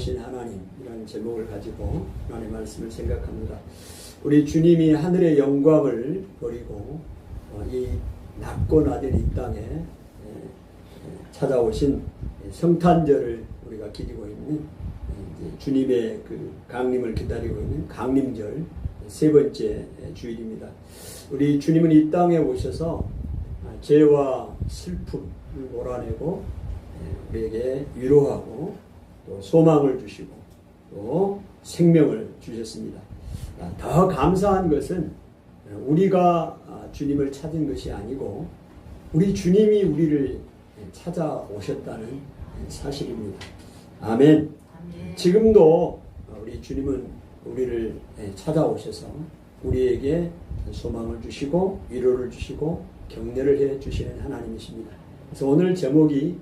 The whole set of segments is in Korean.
찾아오신 하나님이라는 제목을 가지고 하나님의 말씀을 생각합니다. 우리 주님이 하늘의 영광을 버리고 이 낮고 낮은 이 땅에 찾아오신 성탄절을 우리가 기리고 있는 주님의 그 강림을 기다리고 있는 강림절 세 번째 주일입니다. 우리 주님은 이 땅에 오셔서 죄와 슬픔을 몰아내고 우리에게 위로하고 또 소망을 주시고 또 생명을 주셨습니다. 더 감사한 것은 우리가 주님을 찾은 것이 아니고 우리 주님이 우리를 찾아오셨다는 사실입니다. 아멘. 지금도 우리 주님은 우리를 찾아오셔서 우리에게 소망을 주시고 위로를 주시고 격려를 해 주시는 하나님이십니다. 그래서 오늘 제목이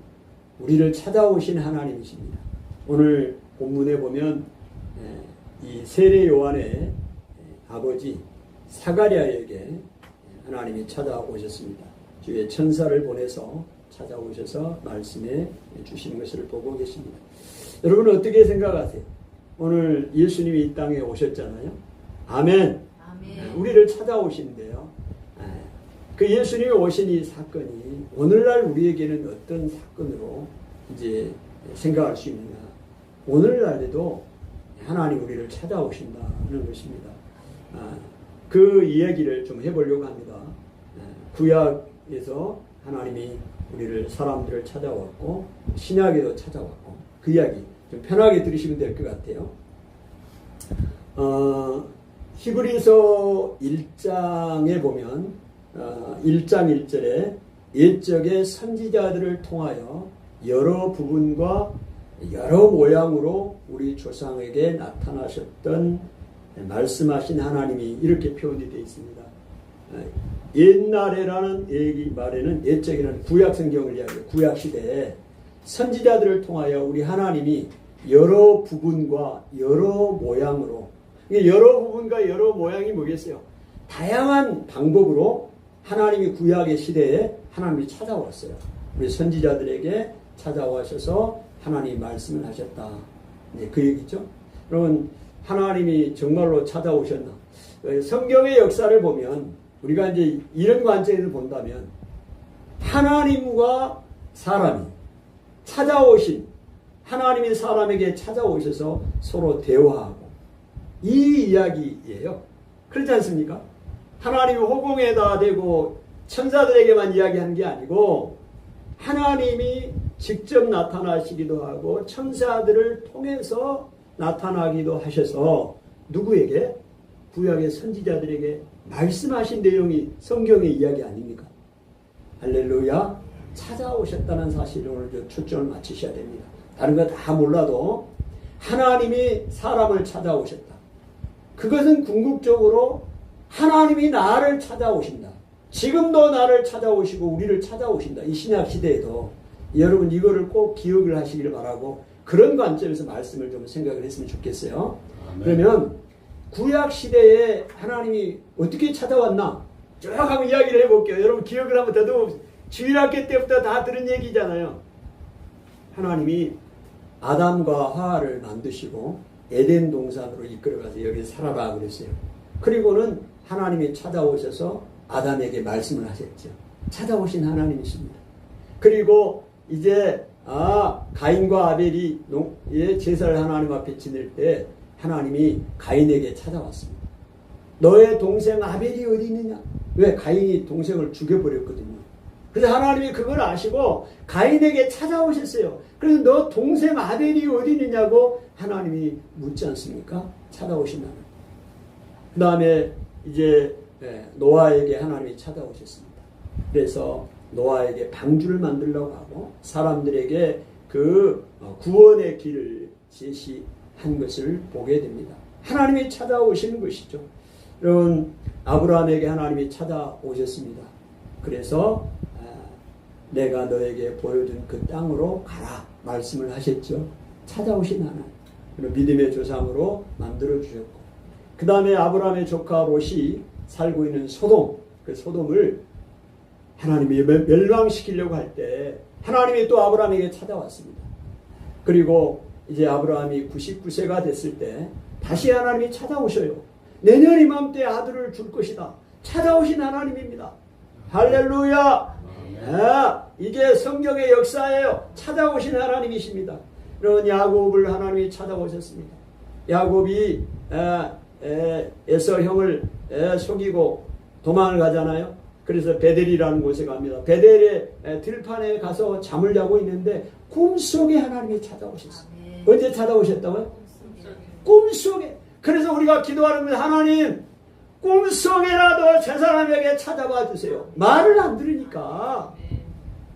우리를 찾아오신 하나님이십니다. 오늘 본문에 보면 이 세례 요한의 아버지 사가랴에게 하나님이 찾아오셨습니다. 주의 천사를 보내서 찾아오셔서 말씀해 주시는 것을 보고 계십니다. 여러분은 어떻게 생각하세요? 오늘 예수님이 이 땅에 오셨잖아요. 아멘. 아멘. 우리를 찾아오신대요. 그 예수님이 오신 이 사건이 오늘날 우리에게는 어떤 사건으로 이제 생각할 수 있느냐? 오늘날에도 하나님 우리를 찾아오신다는 것입니다. 그 이야기를 좀 해보려고 합니다. 구약에서 하나님이 우리를 사람들을 찾아왔고 신약에도 찾아왔고 그 이야기 좀 편하게 들으시면 될 것 같아요. 히브리서 1장에 보면 1장 1절에 옛적의 선지자들을 통하여 여러 부분과 여러 모양으로 우리 조상에게 나타나셨던 말씀하신 하나님이 이렇게 표현이 되어 있습니다. 옛날에라는 얘기 말에는 옛적에는 구약 성경을 이야기해요. 구약 시대에 선지자들을 통하여 우리 하나님이 여러 부분과 여러 모양으로, 여러 부분과 여러 모양이 뭐겠어요? 다양한 방법으로 하나님이 구약의 시대에 하나님이 찾아왔어요. 우리 선지자들에게 찾아와셔서 하나님이 말씀을 하셨다. 네, 그 얘기죠. 여러분, 하나님이 정말로 찾아오셨나? 성경의 역사를 보면 우리가 이제 이런 관점에서 본다면 하나님과 사람이 찾아오신 하나님이 사람에게 찾아오셔서 서로 대화하고 이 이야기예요. 그렇지 않습니까? 하나님이 호공에다 대고 천사들에게만 이야기하는 게 아니고 하나님이 직접 나타나시기도 하고 천사들을 통해서 나타나기도 하셔서 누구에게? 구약의 선지자들에게 말씀하신 내용이 성경의 이야기 아닙니까? 할렐루야. 찾아오셨다는 사실을 오늘 초점을 맞추셔야 됩니다. 다른 거 다 몰라도 하나님이 사람을 찾아오셨다. 그것은 궁극적으로 하나님이 나를 찾아오신다. 지금도 나를 찾아오시고 우리를 찾아오신다. 이 신약 시대에도 여러분 이거를 꼭 기억을 하시기를 바라고 그런 관점에서 말씀을 좀 생각을 했으면 좋겠어요. 아멘. 그러면 구약 시대에 하나님이 어떻게 찾아왔나? 쭉 한번 이야기를 해볼게요. 여러분 기억을 한번 더듬어. 주일학교 때부터 다 들은 얘기잖아요. 하나님이 아담과 하와를 만드시고 에덴 동산으로 이끌어가서 여기 살아라 그랬어요. 그리고는 하나님이 찾아오셔서 아담에게 말씀을 하셨죠. 찾아오신 하나님이십니다. 그리고 이제 가인과 아벨이 제사를 하나님 앞에 지낼 때 하나님이 가인에게 찾아왔습니다. 너의 동생 아벨이 어디 있느냐? 왜? 가인이 동생을 죽여버렸거든요. 그래서 하나님이 그걸 아시고 가인에게 찾아오셨어요. 그래서 너 동생 아벨이 어디 있느냐고 하나님이 묻지 않습니까? 찾아오신 하나님. 그 다음에 이제 노아에게 하나님이 찾아오셨습니다. 그래서 노아에게 방주를 만들려고 하고 사람들에게 그 구원의 길을 제시한 것을 보게 됩니다. 하나님이 찾아오시는 것이죠. 여러분, 아브라함에게 하나님이 찾아오셨습니다. 그래서 내가 너에게 보여준 그 땅으로 가라 말씀을 하셨죠. 찾아오신 하나님. 믿음의 조상으로 만들어주셨고 그 다음에 아브라함의 조카 롯이 살고 있는 소돔, 그 소돔을 하나님이 멸망시키려고 할 때 하나님이 또 아브라함에게 찾아왔습니다. 그리고 이제 아브라함이 99세가 됐을 때 다시 하나님이 찾아오셔요. 내년 이맘때 아들을 줄 것이다. 찾아오신 하나님입니다. 할렐루야. 이게 성경의 역사예요. 찾아오신 하나님이십니다. 이런 야곱을 하나님이 찾아오셨습니다. 야곱이 에서 형을 속이고 도망을 가잖아요. 그래서 베델이라는 곳에 갑니다. 베델의 들판에 가서 잠을 자고 있는데 꿈속에 하나님이 찾아오셨어요. 언제 찾아오셨다고요? 꿈속에. 그래서 우리가 기도하는 건 하나님 꿈속에라도 저 사람에게 찾아와 주세요. 말을 안 들으니까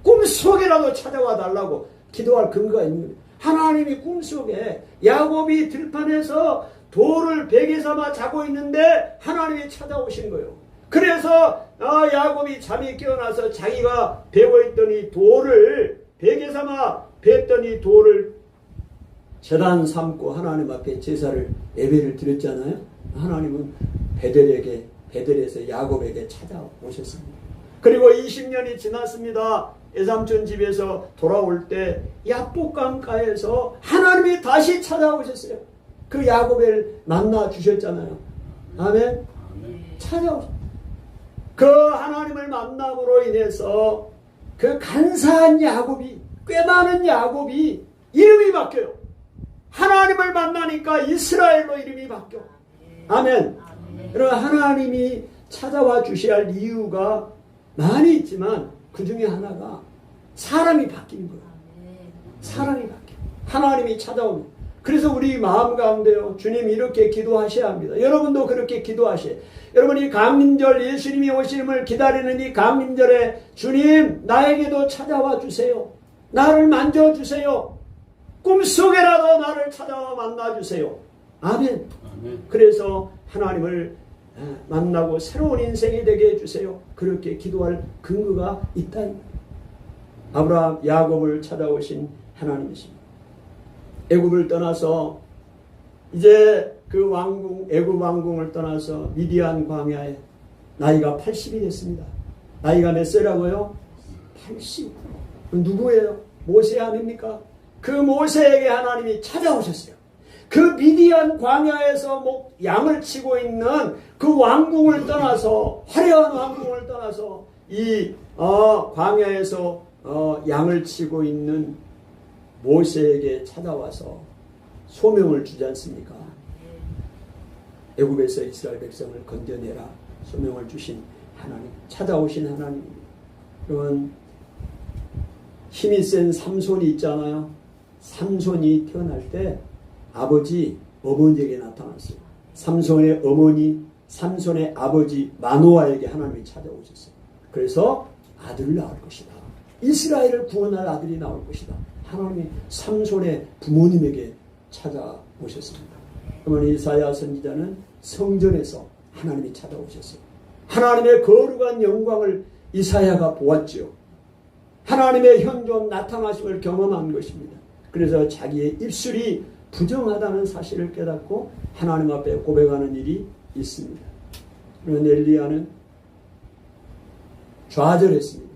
꿈속에라도 찾아와 달라고 기도할 근거가 있는 거예요. 하나님이 꿈속에 야곱이 들판에서 돌을 베개 삼아 자고 있는데 하나님이 찾아오신 거예요. 그래서 야곱이 잠이 깨어나서 자기가 베고 있더니 돌을 베개 삼아 뱄더니 돌을 제단 삼고 하나님 앞에 제사를 예배를 드렸잖아요. 하나님은 베델에서 야곱에게 찾아오셨습니다. 그리고 20년이 지났습니다. 외삼촌 집에서 돌아올 때 야복강가에서 하나님이 다시 찾아오셨어요. 그 야곱을 만나 주셨잖아요. 아멘. 찾아오셨어요. 그 하나님을 만남으로 인해서 그 간사한 야곱이, 꽤 많은 야곱이 이름이 바뀌어요. 하나님을 만나니까 이스라엘로 이름이 바뀌어. 아멘. 그러나 하나님이 찾아와 주셔야 할 이유가 많이 있지만 그 중에 하나가 사람이 바뀌는 거예요. 사람이 바뀌어. 하나님이 찾아오는. 그래서 우리 마음 가운데요, 주님 이렇게 기도하셔야 합니다. 여러분도 그렇게 기도하셔야. 여러분이 강림절 예수님이 오심을 기다리는 이 강림절에 주님 나에게도 찾아와 주세요. 나를 만져주세요. 꿈속에라도 나를 찾아와 만나주세요. 아멘. 그래서 하나님을 만나고 새로운 인생이 되게 해주세요. 그렇게 기도할 근거가 있다. 아브라함, 야곱을 찾아오신 하나님이십니다. 애굽을 떠나서 이제 그 왕궁, 애굽 왕궁을 떠나서 미디안 광야에 나이가 80이 됐습니다. 나이가 몇 세라고요? 80. 누구예요? 모세 아닙니까? 그 모세에게 하나님이 찾아오셨어요. 그 미디안 광야에서 양을 치고 있는 그 왕궁을 떠나서, 화려한 왕궁을 떠나서 이 광야에서 양을 치고 있는 모세에게 찾아와서 소명을 주지 않습니까? 애굽에서 이스라엘 백성을 건져내라 소명을 주신 하나님, 찾아오신 하나님입니다. 그러면 힘이 센 삼손이 있잖아요. 삼손이 태어날 때 아버지, 어머니에게 나타났어요. 삼손의 어머니, 삼손의 아버지 마노아에게 하나님이 찾아오셨어요. 그래서 아들을 낳을 것이다. 이스라엘을 구원할 아들이 나올 것이다. 하나님이 삼손의 부모님에게 찾아오셨습니다. 그러면 이사야 선지자는 성전에서 하나님이 찾아오셨어요. 하나님의 거룩한 영광을 이사야가 보았지요. 하나님의 현존 나타나심을 경험한 것입니다. 그래서 자기의 입술이 부정하다는 사실을 깨닫고 하나님 앞에 고백하는 일이 있습니다. 그런 엘리야는 좌절했습니다.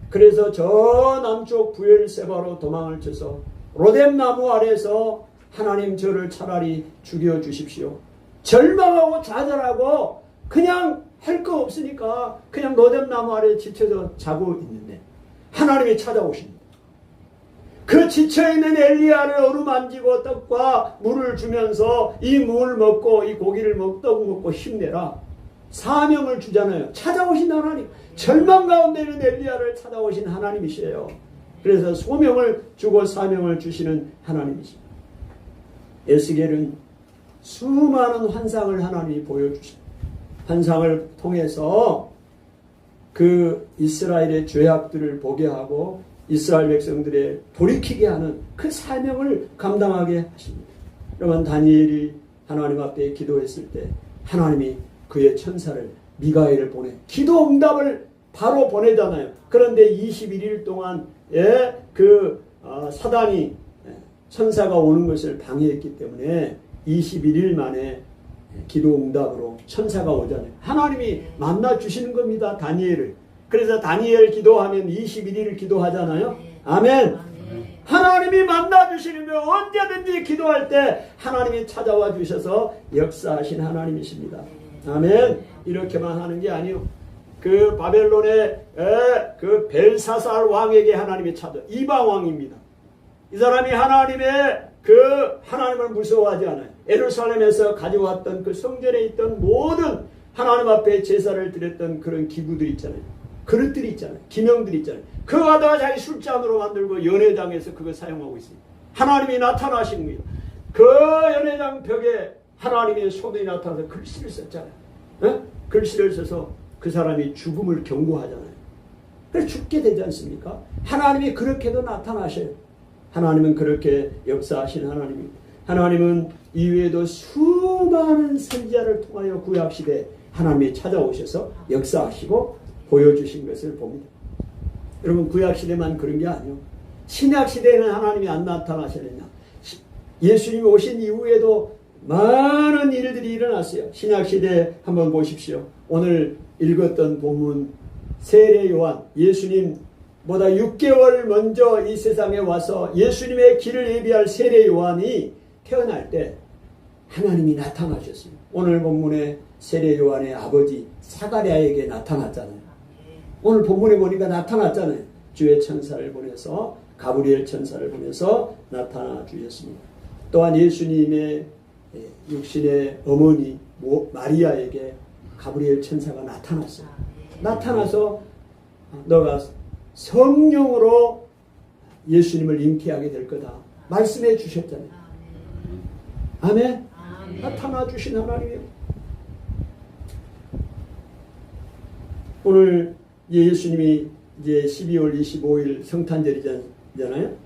그래서 저 남쪽 부엘세바로 도망을 쳐서 로뎀나무 아래서 하나님 저를 차라리 죽여주십시오. 절망하고 좌절하고 그냥 할 거 없으니까 그냥 로뎀나무 아래에 지쳐서 자고 있는데 하나님이 찾아오십니다. 그 지쳐있는 엘리야를 어루만지고 떡과 물을 주면서 이 물 먹고 이 고기를 떡 먹고 힘내라. 사명을 주잖아요. 찾아오신 하나님. 절망 가운데 있는 엘리야를 찾아오신 하나님이시에요. 그래서 소명을 주고 사명을 주시는 하나님이십니다. 에스겔은 수많은 환상을 하나님이 보여주십니다. 환상을 통해서 그 이스라엘의 죄악들을 보게 하고 이스라엘 백성들의 돌이키게 하는 그 사명을 감당하게 하십니다. 여러분 다니엘이 하나님 앞에 기도했을 때 하나님이 그의 천사를 미가엘을 보내 기도 응답을 바로 보내잖아요. 그런데 21일 동안 사단이 천사가 오는 것을 방해했기 때문에 21일 만에 기도 응답으로 천사가 오잖아요. 하나님이 만나 주시는 겁니다. 다니엘을. 그래서 다니엘 기도하면 21일 기도하잖아요. 아멘. 하나님이 만나주시며 언제든지 기도할 때 하나님이 찾아와 주셔서 역사하신 하나님이십니다. 아멘. 이렇게만 하는 게 아니요. 그 바벨론의 그 벨사살 왕에게 하나님이 찾아 이방 왕입니다. 이 사람이 하나님을 무서워하지 않아요. 예루살렘에서 가져왔던 그 성전에 있던 모든 하나님 앞에 제사를 드렸던 그런 기구들 있잖아요. 그릇들이 있잖아요. 기명들이 있잖아요. 그거 갖다가 자기 술잔으로 만들고 연회장에서 그거 사용하고 있습니다. 하나님이 나타나신 거예요. 그 연회장 벽에 하나님의 손이 나타나서 글씨를 썼잖아요. 네? 글씨를 써서 그 사람이 죽음을 경고하잖아요. 그래서 죽게 되지 않습니까? 하나님이 그렇게도 나타나셔요. 하나님은 그렇게 역사하신 하나님입니다. 하나님은 이외에도 수많은 선지자를 통하여 구약시대에 하나님이 찾아오셔서 역사하시고 보여주신 것을 봅니다. 여러분, 구약시대만 그런 게 아니에요. 신약시대에는 하나님이 안 나타나셨느냐? 예수님이 오신 이후에도 많은 일들이 일어났어요. 신약시대 한번 보십시오. 오늘 읽었던 본문 세례 요한, 예수님보다 6개월 먼저 이 세상에 와서 예수님의 길을 예비할 세례 요한이 태어날 때 하나님이 나타나셨어요. 오늘 본문에 세례 요한의 아버지 사가랴에게 나타났잖아요. 오늘 본문에 보니까 나타났잖아요. 주의 천사를 보내서, 가브리엘 천사를 보내서 나타나 주셨습니다. 또한 예수님의 육신의 어머니 마리아에게 가브리엘 천사가 나타났어요. 나타나서 너가 성령으로 예수님을 잉태하게 될 거다 말씀해 주셨잖아요. 아멘. 나타나 주신 하나님이에요. 오늘 예수님이 이제 12월 25일 성탄절이잖아요.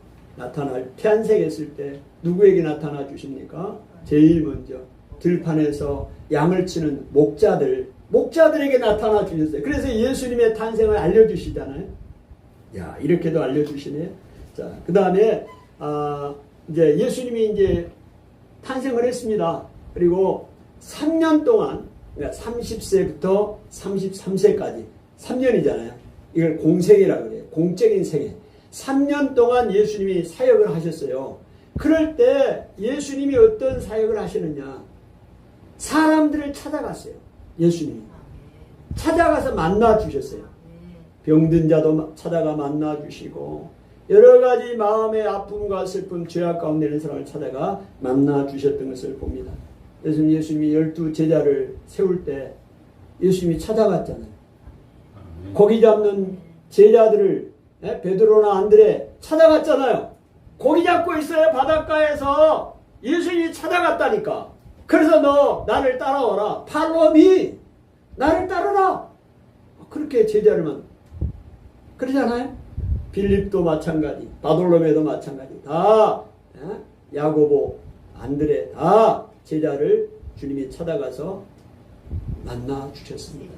태안생했을 때 누구에게 나타나 주십니까? 제일 먼저 들판에서 양을 치는 목자들에게 나타나 주셨어요. 그래서 예수님의 탄생을 알려주시잖아요. 야, 이렇게도 알려주시네. 자, 그 다음에 이제 예수님이 이제 탄생을 했습니다. 그리고 3년 동안 30세부터 33세까지 3년이잖아요. 이걸 공생이라고 그래요. 공적인 생애. 3년 동안 예수님이 사역을 하셨어요. 그럴 때 예수님이 어떤 사역을 하시느냐? 사람들을 찾아갔어요. 예수님이. 찾아가서 만나 주셨어요. 병든 자도 찾아가 만나 주시고 여러 가지 마음의 아픔과 슬픔, 죄악 가운데 있는 사람을 찾아가 만나 주셨던 것을 봅니다. 그래서 예수님이 12 제자를 세울 때 예수님이 찾아갔잖아요. 고기 잡는 제자들을 베드로나 안드레 찾아갔잖아요. 고기 잡고 있어요. 바닷가에서 예수님이 찾아갔다니까. 그래서 너 나를 따라오라. 팔로미 나를 따르라. 그렇게 제자를만 그러잖아요. 빌립도 마찬가지, 바돌로메도 마찬가지. 다 야고보, 안드레 다 제자를 주님이 찾아가서 만나 주셨습니다.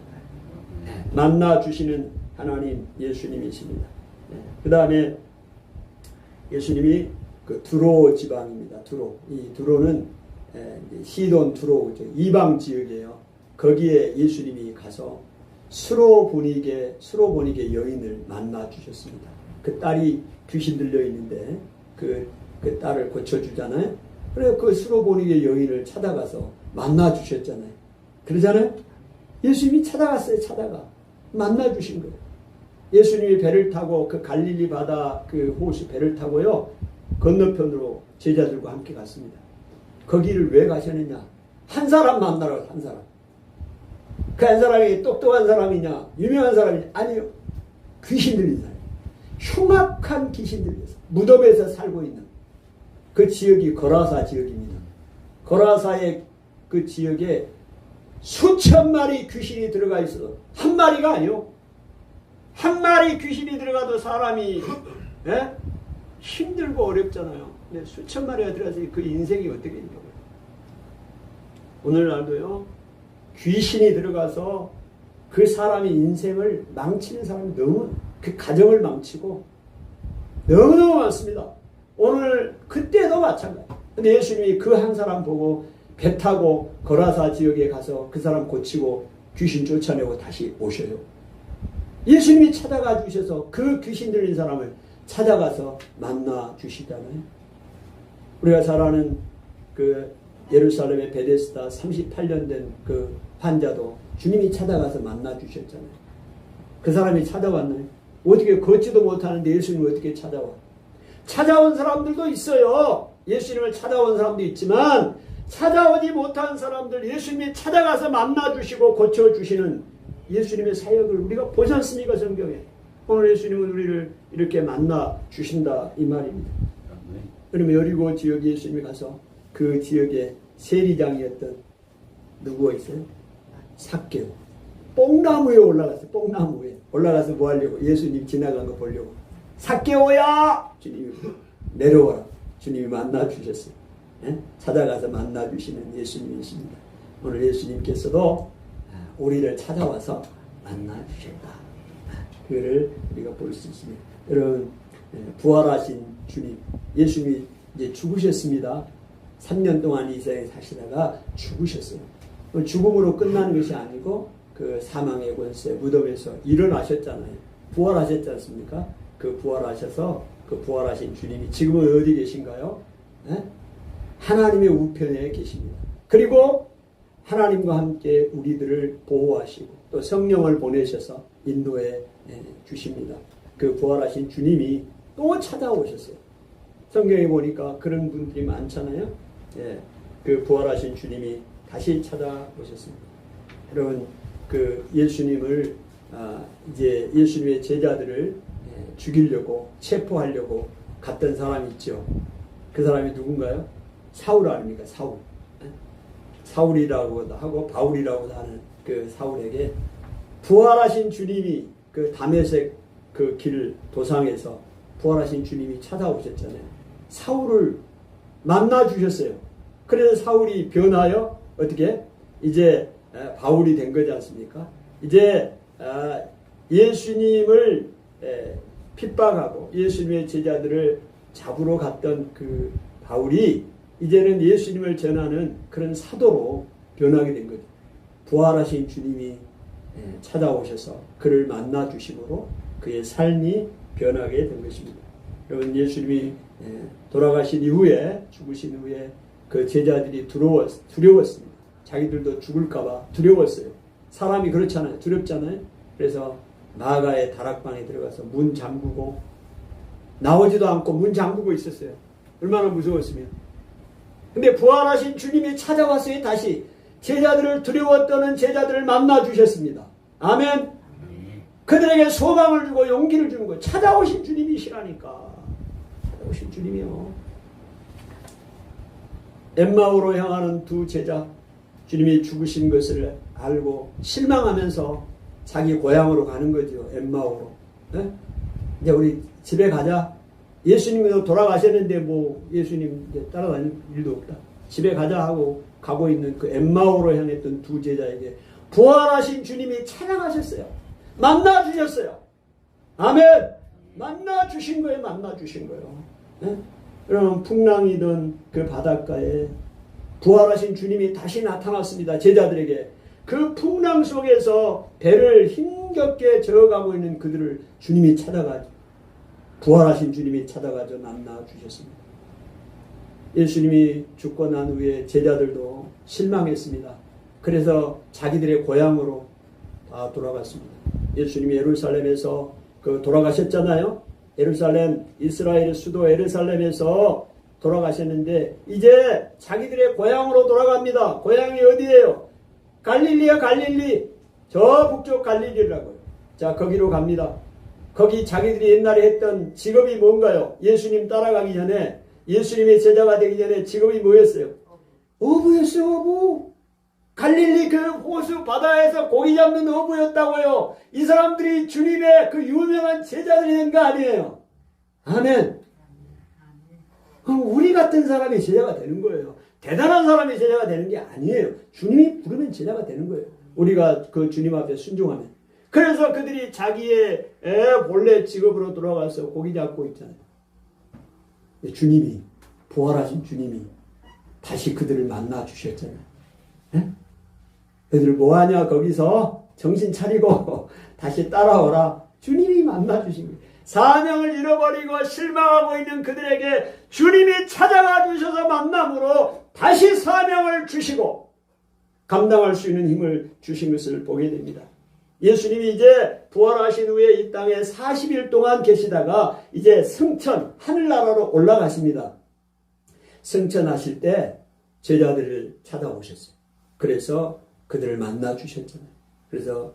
만나 주시는 하나님 예수님이십니다. 그 다음에 예수님이 그 두로 지방입니다. 이 두로는 시돈 두로 이방 지역이에요. 거기에 예수님이 가서 수로보니게 여인을 만나 주셨습니다. 그 딸이 귀신 들려 있는데 그 딸을 고쳐주잖아요. 그래서 그 수로보니게 여인을 찾아가서 만나 주셨잖아요. 그러잖아요. 예수님이 찾아갔어요. 만나 주신 거예요. 예수님이 배를 타고 그 갈릴리 바다 그 호수 배를 타고요 건너편으로 제자들과 함께 갔습니다. 거기를 왜 가셨느냐? 한 사람 만나러 한 사람. 그 한 사람이 똑똑한 사람이냐? 유명한 사람이냐? 아니요. 귀신 들린 사람. 흉악한 귀신 들려서 무덤에서 살고 있는 그 지역이 거라사 지역입니다. 거라사의 그 지역에 수천 마리 귀신이 들어가 있어서 한 마리가 아니요. 한 마리 귀신이 들어가도 사람이 힘들고 어렵잖아요. 근데 수천 마리가 들어가서 그 인생이 어떻게 되냐고요. 오늘날도요. 귀신이 들어가서 그 사람의 인생을 망치는 사람이 너무 그 가정을 망치고 너무너무 많습니다. 오늘 그때도 마찬가지. 근데 예수님이 그 한 사람 보고 배 타고 거라사 지역에 가서 그 사람 고치고 귀신 쫓아내고 다시 오셔요. 예수님이 찾아가 주셔서 그 귀신 들린 사람을 찾아가서 만나 주시잖아요. 우리가 잘 아는 그 예루살렘의 베데스다 38년 된 그 환자도 주님이 찾아가서 만나 주셨잖아요. 그 사람이 찾아왔나요? 어떻게 걷지도 못하는데 예수님을 어떻게 찾아와? 찾아온 사람들도 있어요. 예수님을 찾아온 사람도 있지만 찾아오지 못한 사람들 예수님이 찾아가서 만나주시고 고쳐주시는 예수님의 사역을 우리가 보지 않습니까? 성경에. 오늘 예수님은 우리를 이렇게 만나주신다 이 말입니다. 그러면 여리고 지역에 예수님이 가서 그 지역의 세리장이었던 누구가 있어요? 삭개오. 뽕나무에 올라갔어요. 뽕나무에 올라가서 뭐 하려고? 예수님 지나간 거 보려고. 삭개오야! 주님이 내려와라. 주님이 만나주셨어요. 예? 찾아가서 만나주시는 예수님이십니다. 오늘 예수님께서도 우리를 찾아와서 만나주셨다. 그거를 우리가 볼 수 있습니다. 여러분, 부활하신 주님, 예수님이 이제 죽으셨습니다. 3년 동안 이 세상에 사시다가 죽으셨어요. 죽음으로 끝나는 것이 아니고 그 사망의 권세 무덤에서 일어나셨잖아요. 부활하셨지 않습니까? 그 부활하셔서 그 부활하신 주님이 지금은 어디 계신가요? 에? 하나님의 우편에 계십니다. 그리고 하나님과 함께 우리들을 보호하시고 또 성령을 보내셔서 인도해 주십니다. 그 부활하신 주님이 또 찾아오셨어요. 성경에 보니까 그런 분들이 많잖아요. 예, 그 부활하신 주님이 다시 찾아오셨습니다. 여러분, 그 예수님을 이제 예수님의 제자들을 죽이려고 체포하려고 갔던 사람이 있죠. 그 사람이 누군가요? 사울 아닙니까? 사울. 사울이라고도 하고 바울이라고도 하는 그 사울에게 부활하신 주님이 그 다메섹 그 길 도상에서 부활하신 주님이 찾아오셨잖아요. 사울을 만나 주셨어요. 그래서 사울이 변하여 어떻게 이제 바울이 된 거지 않습니까? 이제 예수님을 핍박하고 예수님의 제자들을 잡으러 갔던 그 바울이 이제는 예수님을 전하는 그런 사도로 변하게 된 거죠. 부활하신 주님이 찾아오셔서 그를 만나 주심으로 그의 삶이 변하게 된 것입니다. 여러분, 예수님이 돌아가신 이후에 죽으신 후에 그 제자들이 두려웠습니다. 자기들도 죽을까봐 두려웠어요. 사람이 그렇잖아요. 두렵잖아요. 그래서 마가의 다락방에 들어가서 문 잠그고 나오지도 않고 문 잠그고 있었어요. 얼마나 무서웠으면. 근데 부활하신 주님이 찾아왔어요. 다시 제자들을 두려웠던 제자들을 만나 주셨습니다. 아멘. 그들에게 소망을 주고 용기를 주는 거예요. 찾아오신 주님이시라니까. 찾아오신 주님이요. 엠마오로 향하는 두 제자, 주님이 죽으신 것을 알고 실망하면서 자기 고향으로 가는 거죠. 엠마오로. 네? 이제 우리 집에 가자. 예수님도 돌아가셨는데 뭐 예수님 이제 따라다닐 일도 없다. 집에 가자 하고 가고 있는 그 엠마오로 향했던 두 제자에게 부활하신 주님이 찾아가셨어요. 만나 주셨어요. 아멘. 만나 주신 거예요. 만나 주신 거예요. 네? 그럼 풍랑이던 그 바닷가에 부활하신 주님이 다시 나타났습니다. 제자들에게. 그 풍랑 속에서 배를 힘겹게 저어가고 있는 그들을 주님이 찾아가죠. 부활하신 주님이 찾아가서 만나 주셨습니다. 예수님이 죽고 난 후에 제자들도 실망했습니다. 그래서 자기들의 고향으로 다 돌아갔습니다. 예수님이 예루살렘에서 돌아가셨잖아요. 예루살렘, 이스라엘 수도 예루살렘에서 돌아가셨는데 이제 자기들의 고향으로 돌아갑니다. 고향이 어디예요? 갈릴리야, 갈릴리. 저 북쪽 갈릴리라고요. 자, 거기로 갑니다. 거기 자기들이 옛날에 했던 직업이 뭔가요? 예수님 따라가기 전에, 예수님의 제자가 되기 전에 직업이 뭐였어요? 어부였어요, 어부. 갈릴리 그 호수 바다에서 고기 잡는 어부였다고요. 이 사람들이 주님의 그 유명한 제자들이 된 거 아니에요. 아멘. 그럼 우리 같은 사람이 제자가 되는 거예요. 대단한 사람이 제자가 되는 게 아니에요. 주님이 부르면 제자가 되는 거예요. 우리가 그 주님 앞에 순종하면. 그래서 그들이 자기의 본래 직업으로 돌아가서 고기 잡고 있잖아요. 주님이, 부활하신 주님이 다시 그들을 만나 주셨잖아요. 네? 그들 뭐하냐 거기서 정신 차리고 다시 따라오라. 주님이 만나 주신 거예요. 사명을 잃어버리고 실망하고 있는 그들에게 주님이 찾아가 주셔서 만남으로 다시 사명을 주시고 감당할 수 있는 힘을 주신 것을 보게 됩니다. 예수님이 이제 부활하신 후에 이 땅에 40일 동안 계시다가 이제 승천, 하늘나라로 올라가십니다. 승천하실 때 제자들을 찾아오셨어요. 그래서 그들을 만나 주셨잖아요. 그래서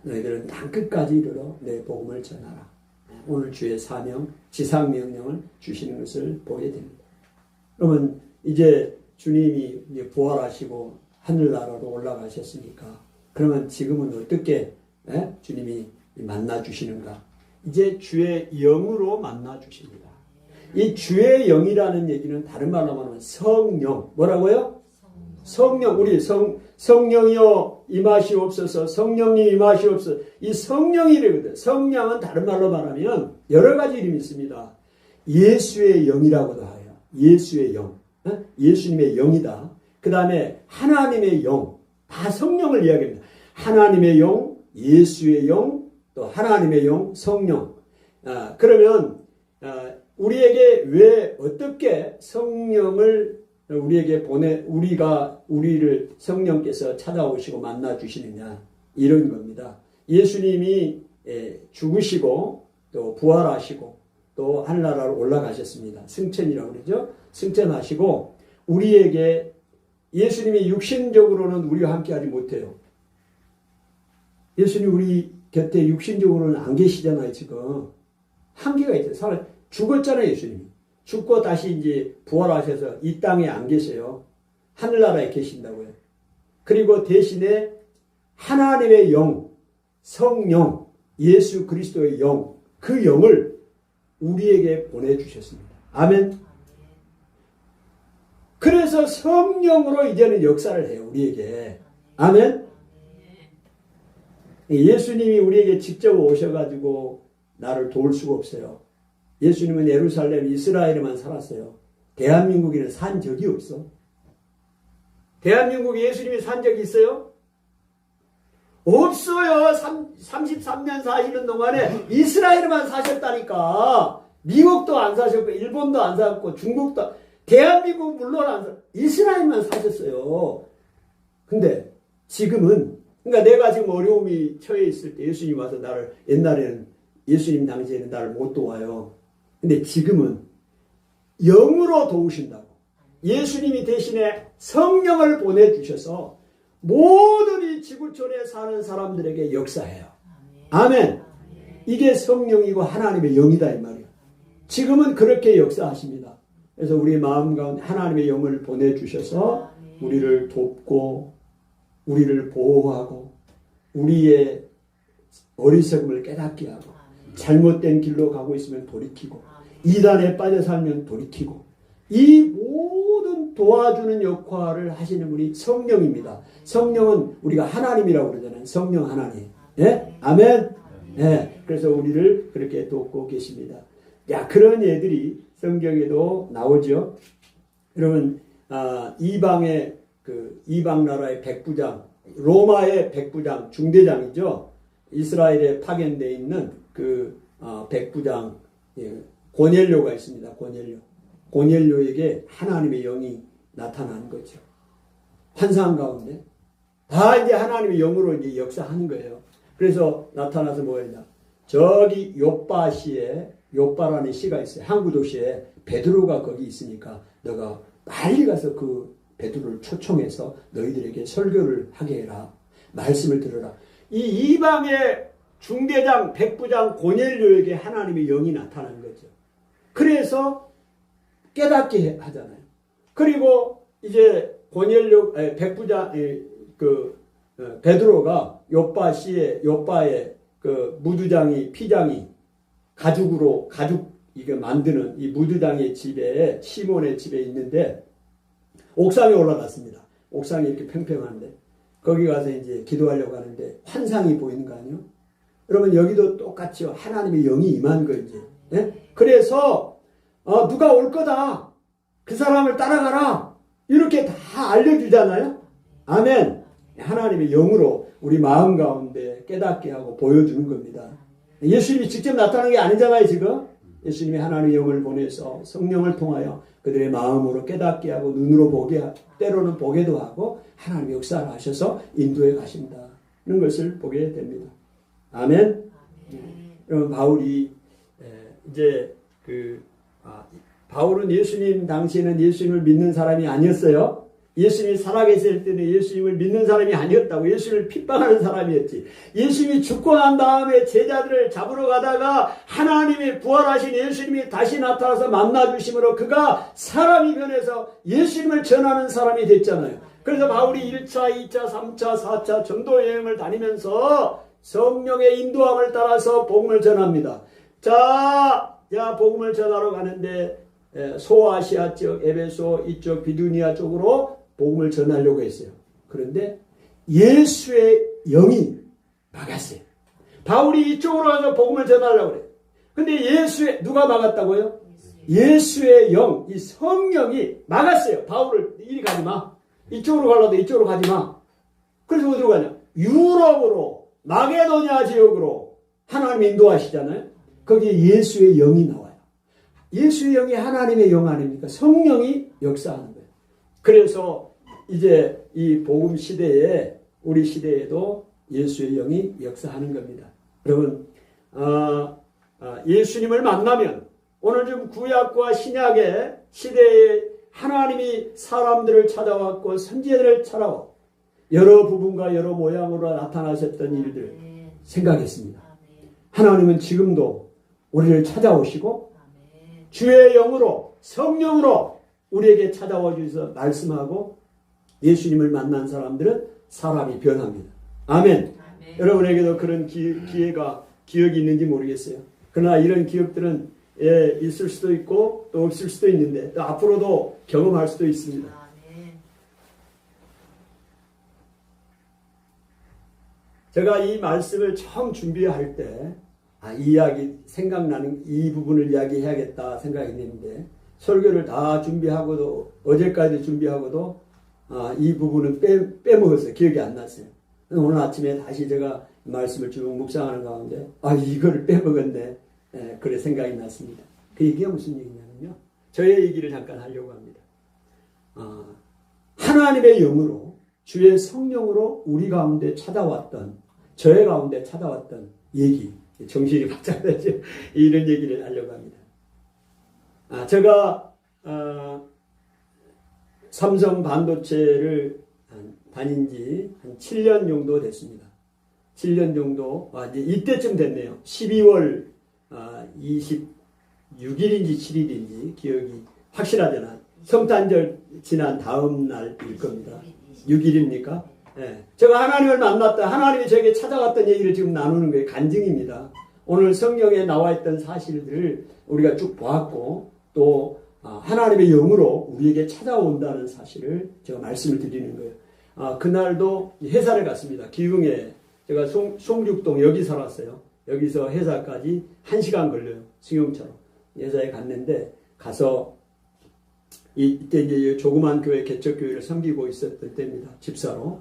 너희들은 땅 끝까지 이르러 내 복음을 전하라. 오늘 주의 사명, 지상명령을 주시는 것을 보게 됩니다. 그러면 이제 주님이 이제 부활하시고 하늘나라로 올라가셨으니까 그러면 지금은 어떻게 주님이 만나 주시는가? 이제 주의 영으로 만나 주십니다. 이 주의 영이라는 얘기는 다른 말로 말하면 성령. 뭐라고요? 성령. 우리 성령이여 임하시옵소서. 성령님 임하시옵소서. 이 성령이거든. 성령은 다른 말로 말하면 여러 가지 이름이 있습니다. 예수의 영이라고도 해요. 예수의 영. 예수님의 영이다. 그 다음에 하나님의 영. 다 성령을 이야기합니다. 하나님의 영, 예수의 영, 또 하나님의 영, 성령. 그러면 우리에게 왜 어떻게 성령을 우리에게 우리를 성령께서 찾아오시고 만나 주시느냐 이런 겁니다. 예수님이 죽으시고 또 부활하시고 또 하늘나라로 올라가셨습니다. 승천이라고 그러죠. 승천하시고 우리에게 예수님이 육신적으로는 우리와 함께하지 못해요. 예수님 우리 곁에 육신적으로는 안 계시잖아요. 지금 한계가 있어요. 사람 죽었잖아요. 예수님이 죽고 다시 이제 부활하셔서 이 땅에 안 계세요. 하늘나라에 계신다고요. 그리고 대신에 하나님의 영, 성령, 예수 그리스도의 영, 그 영을 우리에게 보내주셨습니다. 아멘. 그래서 성령으로 이제는 역사를 해요. 우리에게. 아멘. 예수님이 우리에게 직접 오셔가지고 나를 도울 수가 없어요. 예수님은 예루살렘, 이스라엘에만 살았어요. 대한민국에는 산 적이 없어. 대한민국에 예수님이 산 적이 있어요? 없어요. 33년 사시는 동안에 이스라엘에만 사셨다니까. 미국도 안 사셨고 일본도 안 사셨고 중국도 대한민국 물론 안 사셨고 이스라엘만 사셨어요. 근데 지금은 그러니까 내가 지금 어려움이 처해 있을 때 예수님 와서 나를 옛날에는 예수님 당시에는 나를 못 도와요. 근데 지금은 영으로 도우신다고. 예수님이 대신에 성령을 보내주셔서 모든 이 지구촌에 사는 사람들에게 역사해요. 아멘. 이게 성령이고 하나님의 영이다 이 말이에요. 지금은 그렇게 역사하십니다. 그래서 우리 마음 가운데 하나님의 영을 보내주셔서 우리를 돕고 우리를 보호하고 우리의 어리석음을 깨닫게 하고 잘못된 길로 가고 있으면 돌이키고 이단에 빠져 살면 돌이키고 이 모든 도와주는 역할을 하시는 분이 성령입니다. 성령은 우리가 하나님이라고 그러잖아요. 성령 하나님. 예? 아멘. 예. 그래서 우리를 그렇게 돕고 계십니다. 야, 그런 예들이 성경에도 나오죠. 여러분, 이방 나라의 백부장, 로마의 백부장, 중대장이죠. 이스라엘에 파견되어 있는 그 백부장 고넬료가 있습니다. 고넬료에게 하나님의 영이 나타난 거죠. 환상 가운데 다 이제 하나님의 영으로 이제 역사하는 거예요. 그래서 나타나서 뭐였냐? 저기 요빠라는 시가 있어요. 항구 도시에 베드로가 거기 있으니까 너가 빨리 가서 그 베드로를 초청해서 너희들에게 설교를 하게 해라. 말씀을 들어라. 이 이방의 중대장, 백부장 고넬료에게 하나님의 영이 나타난 거죠. 그래서 깨닫게 하잖아요. 그리고 이제 백부장, 베드로가 요빠의 그 무두장이, 피장이 가죽 이거 만드는 이 무두장의 집에, 시몬의 집에 있는데 옥상에 올라갔습니다. 옥상이 이렇게 평평한데 거기 가서 이제 기도하려고 하는데 환상이 보이는 거 아니에요? 여러분 여기도 똑같이 하나님의 영이 임한 거 이제. 예? 그래서 누가 올 거다. 그 사람을 따라가라. 이렇게 다 알려주잖아요. 아멘. 하나님의 영으로 우리 마음 가운데 깨닫게 하고 보여주는 겁니다. 예수님이 직접 나타나는 게 아니잖아요, 지금. 예수님이 하나님의 영을 보내서 성령을 통하여 그들의 마음으로 깨닫게 하고 눈으로 보게 하고 때로는 보게도 하고 하나님의 역사를 하셔서 인도해 가신다는 것을 보게 됩니다. 아멘. 그럼 바울이 이제 바울은 예수님 당시에는 예수님을 믿는 사람이 아니었어요. 예수님이 살아계실 때는 예수님을 믿는 사람이 아니었다고. 예수님을 핍박하는 사람이었지. 예수님이 죽고 난 다음에 제자들을 잡으러 가다가 하나님이 부활하신 예수님이 다시 나타나서 만나주심으로 그가 사람이 변해서 예수님을 전하는 사람이 됐잖아요. 그래서 바울이 1차, 2차, 3차, 4차 전도 여행을 다니면서 성령의 인도함을 따라서 복음을 전합니다. 자, 복음을 전하러 가는데 소아시아 쪽, 에베소 이쪽 비두니아 쪽으로 복음을 전하려고 했어요. 그런데 예수의 영이 막았어요. 바울이 이쪽으로 가서 복음을 전하려고 그래요. 근데 누가 막았다고요? 예수의 영, 이 성령이 막았어요. 바울을 이리 가지 마. 이쪽으로 가려도 이쪽으로 가지 마. 그래서 어디로 가냐? 유럽으로, 마게도냐 지역으로 하나님 인도하시잖아요. 거기에 예수의 영이 나와요. 예수의 영이 하나님의 영 아닙니까? 성령이 역사하는 거예요. 그래서 이제 이 복음 시대에 우리 시대에도 예수의 영이 역사하는 겁니다. 여러분 예수님을 만나면 오늘 좀 구약과 신약의 시대에 하나님이 사람들을 찾아왔고 선지자들을 찾아와 여러 부분과 여러 모양으로 나타나셨던 일들 생각했습니다. 하나님은 지금도 우리를 찾아오시고 주의 영으로 성령으로 우리에게 찾아와 주셔서 말씀하고 예수님을 만난 사람들은 사람이 변합니다. 아멘. 여러분에게도 그런 기억이 있는지 모르겠어요. 그러나 이런 기억들은 있을 수도 있고 또 없을 수도 있는데 또 앞으로도 경험할 수도 있습니다. 제가 이 말씀을 처음 준비할 때 이 이야기 생각나는 이 부분을 이야기해야겠다 생각했는데 설교를 다 준비하고도 어제까지 준비하고도 이 부분은 빼먹었어요. 기억이 안 났어요. 오늘 아침에 다시 제가 말씀을 쭉 묵상하는 가운데 이거를 빼먹었네. 그래 생각이 났습니다. 그 얘기가 무슨 얘기냐면요. 저의 얘기를 잠깐 하려고 합니다. 하나님의 영으로 주의 성령으로 우리 가운데 찾아왔던 저의 가운데 찾아왔던 얘기 정신이 바짝 나죠. 이런 얘기를 하려고 합니다. 제가 삼성 반도체를 다닌 지 한 7년 정도 됐습니다. 7년 정도, 이제 이때쯤 됐네요. 12월 26일인지 7일인지 기억이 확실하잖아. 성탄절 지난 다음 날일 겁니다. 6일입니까? 네. 제가 하나님을 만났다. 하나님이 저에게 찾아갔던 얘기를 지금 나누는 거예요. 간증입니다. 오늘 성경에 나와 있던 사실들을 우리가 쭉 보았고 또 하나님의 영으로 우리에게 찾아온다는 사실을 제가 말씀을 드리는 거예요. 그날도 회사를 갔습니다. 기흥에 제가 송죽동 여기 살았어요. 여기서 회사까지 1시간 걸려요. 승용차로. 회사에 갔는데 가서 이때 이제 조그만 교회 개척교회를 섬기고 있었던 때입니다. 집사로.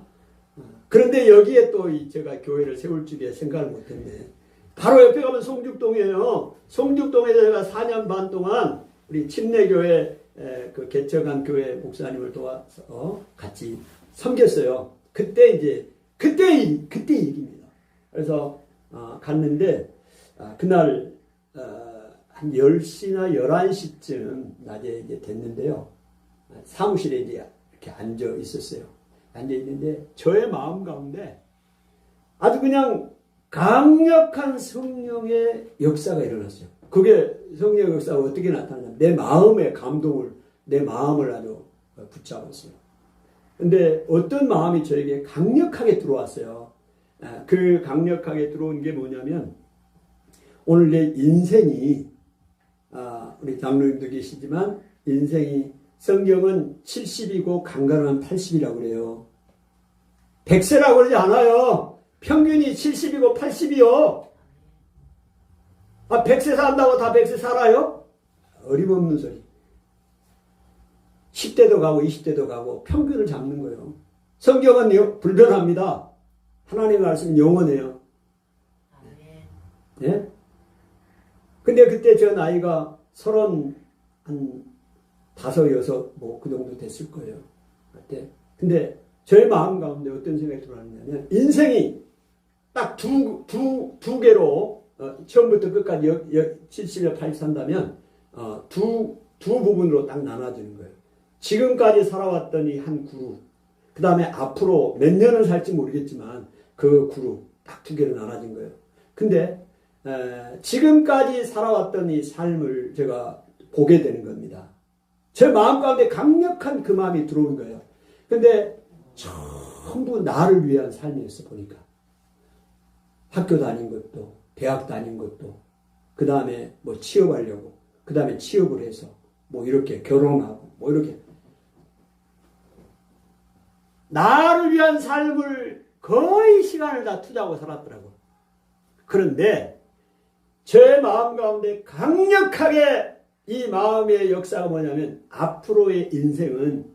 그런데 여기에 또 제가 교회를 세울 줄에 생각을 못했네. 바로 옆에 가면 송죽동이에요. 송죽동에서 제가 4년 반 동안 우리 침례교회 그 개척한 교회 목사님을 도와서 같이 섬겼어요. 그때 얘기입니다. 그래서 갔는데 그날 한 10시나 11시쯤 낮에 이제 됐는데요. 사무실에 이제 이렇게 앉아 있었어요. 앉아 있는데 저의 마음 가운데 아주 그냥 강력한 성령의 역사가 일어났어요. 그게 성령의 역사가 어떻게 나타나냐면 내 마음의 감동을, 내 마음을 아주 붙잡았어요. 근데 어떤 마음이 저에게 강력하게 들어왔어요. 그 강력하게 들어온 게 뭐냐면 오늘 내 인생이 우리 장로님도 계시지만 인생이 성경은 70이고 강간은 80이라고 그래요. 100세라고 그러지 않아요. 평균이 70이고 80이요. 100세 산다고 다 100세 살아요? 어림없는 소리. 10대도 가고 20대도 가고 평균을 잡는 거예요. 성경은 불변합니다. 하나님의 말씀은 영원해요. 예? 근데 그때 저 나이가 35, 뭐 그 정도 됐을 거예요. 그때. 근데 저의 마음 가운데 어떤 생각이 들어왔냐면 인생이 딱 두 개로 처음부터 끝까지 70년 80 산다면 두 부분으로 딱 나눠지는 거예요. 지금까지 살아왔던 이 한 그룹, 그 다음에 앞으로 몇 년을 살지 모르겠지만 그 그룹 딱 두 개로 나눠진 거예요. 근데 지금까지 살아왔던 이 삶을 제가 보게 되는 겁니다. 제 마음 가운데 강력한 그 마음이 들어온 거예요. 근데 전부 나를 위한 삶이었어 보니까. 학교 다닌 것도, 대학 다닌 것도, 그 다음에 뭐 취업하려고, 그 다음에 취업을 해서 뭐 이렇게 결혼하고, 뭐 이렇게. 나를 위한 삶을 거의 시간을 다 투자하고 살았더라고. 그런데 제 마음 가운데 강력하게 이 마음의 역사가 뭐냐면 앞으로의 인생은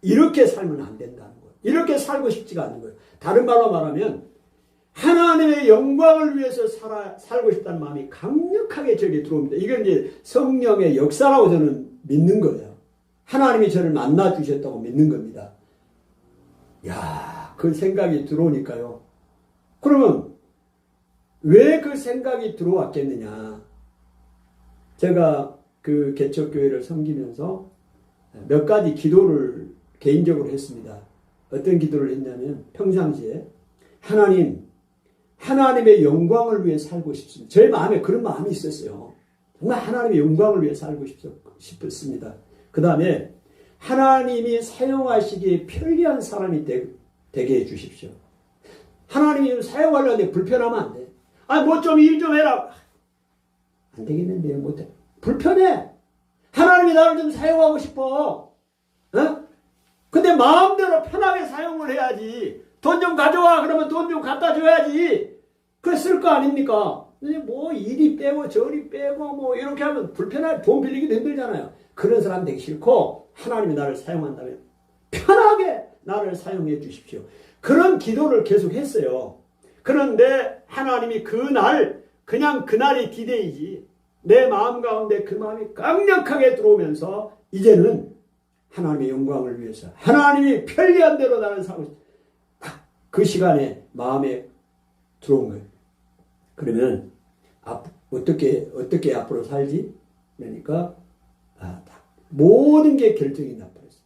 이렇게 살면 안 된다는 거예요. 이렇게 살고 싶지가 않은 거예요. 다른 말로 말하면 하나님의 영광을 위해서 살고 싶다는 마음이 강력하게 저에게 들어옵니다. 이건 이제 성령의 역사라고 저는 믿는 거예요. 하나님이 저를 만나 주셨다고 믿는 겁니다. 야, 그 생각이 들어오니까요. 그러면 왜 그 생각이 들어왔겠느냐? 제가 그 개척교회를 섬기면서 몇 가지 기도를 개인적으로 했습니다. 어떤 기도를 했냐면 평상시에 하나님의 영광을 위해 살고 싶습니다. 저의 마음에 그런 마음이 있었어요. 정말 하나님의 영광을 위해 살고 싶었습니다. 그 다음에 하나님이 사용하시기에 편리한 사람이 되게 해주십시오. 하나님이 사용하려는데 불편하면 안 돼. 뭐 좀 일 좀 해라. 안 되겠는데 못해. 불편해. 하나님이 나를 좀 사용하고 싶어. 근데 마음대로 편하게 사용을 해야지. 돈 좀 가져와. 그러면 돈 좀 갖다 줘야지. 그랬을 거 아닙니까? 뭐 이리 빼고 저리 빼고 뭐 이렇게 하면 불편하게 돈 빌리기도 힘들잖아요. 그런 사람 되기 싫고 하나님이 나를 사용한다면 편하게 나를 사용해 주십시오. 그런 기도를 계속 했어요. 그런데 하나님이 그냥 그날이 디데이지 내 마음 가운데 그 마음이 강력하게 들어오면서 이제는 하나님의 영광을 위해서 하나님이 편리한 대로 나를 살고 싶다. 그 시간에 마음에 들어온 거예요. 그러면 어떻게 앞으로 살지? 그러니까 모든 게 결정이 나버렸어요.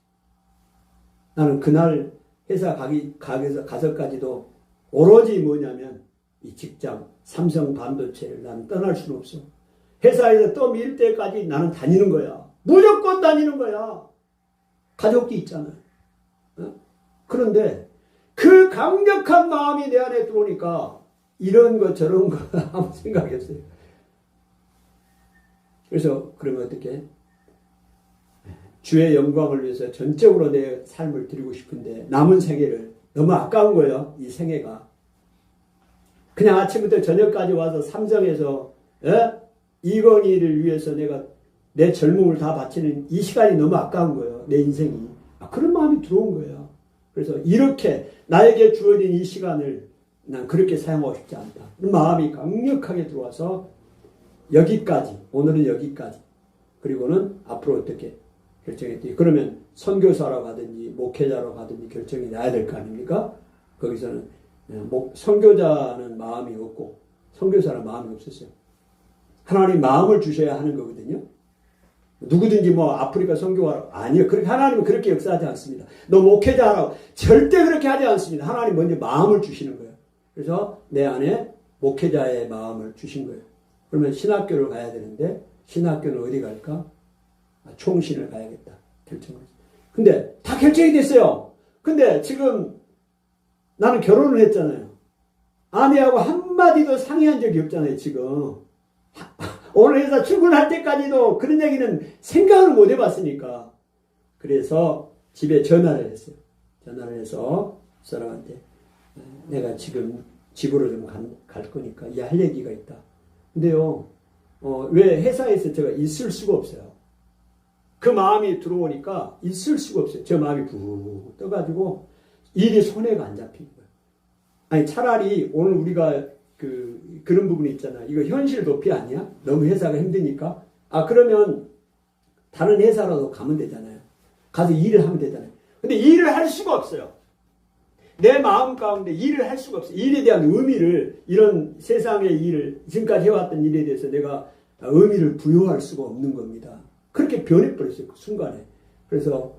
나는 그날 회사 가서까지도 오로지 뭐냐면 이 직장 삼성 반도체를 나는 떠날 수는 없어. 회사에서 또 밀 때까지 나는 다니는 거야. 무조건 다니는 거야. 가족도 있잖아요. 그런데 그 강력한 마음이 내 안에 들어오니까 이런 거 저런 거 아무 생각이 없어요. 그래서 그러면 어떻게? 주의 영광을 위해서 전적으로 내 삶을 드리고 싶은데 남은 생애를 너무 아까운 거예요. 이 생애가. 그냥 아침부터 저녁까지 와서 삼성에서 이건희를 위해서 내가 내 젊음을 다 바치는 이 시간이 너무 아까운 거예요. 내 인생이. 그런 마음이 들어온 거예요. 그래서 이렇게 나에게 주어진 이 시간을 난 그렇게 사용하고 싶지 않다. 그런 마음이 강력하게 들어와서 여기까지, 오늘은 여기까지. 그리고는 앞으로 어떻게 결정했지. 그러면 선교사로 가든지 목회자로 가든지 결정이 나야 될 거 아닙니까? 거기서는 선교자는 마음이 없고 선교사는 마음이 없었어요. 하나님 마음을 주셔야 하는 거거든요. 누구든지 뭐 아프리카 선교하라고. 아니요. 그렇게 하나님은 그렇게 역사하지 않습니다. 너 목회자 하라고. 절대 그렇게 하지 않습니다. 하나님 먼저 마음을 주시는 거예요. 그래서 내 안에 목회자의 마음을 주신 거예요. 그러면 신학교를 가야 되는데 신학교는 어디 갈까? 총신을 가야겠다. 결정했어요. 근데 다 결정이 됐어요. 근데 지금 나는 결혼을 했잖아요. 아내하고 한마디도 상의한 적이 없잖아요, 지금. 오늘 회사 출근할 때까지도 그런 얘기는 생각을 못 해봤으니까. 그래서 집에 전화를 했어요. 전화를 해서 사람한테 내가 지금 집으로 좀 갈 거니까 이 할 얘기가 있다. 근데요, 왜 회사에서 제가 있을 수가 없어요. 그 마음이 들어오니까 있을 수가 없어요. 저 마음이 푹 떠가지고 일이 손해가 안 잡히는 거예요. 아니 차라리 오늘 우리가 그런 부분이 있잖아. 이거 현실 도피 아니야? 너무 회사가 힘드니까. 그러면 다른 회사라도 가면 되잖아요. 가서 일을 하면 되잖아요. 근데 일을 할 수가 없어요. 내 마음 가운데 일을 할 수가 없어요. 일에 대한 의미를, 이런 세상의 일을, 지금까지 해왔던 일에 대해서 내가 의미를 부여할 수가 없는 겁니다. 그렇게 변해버렸어요. 그 순간에. 그래서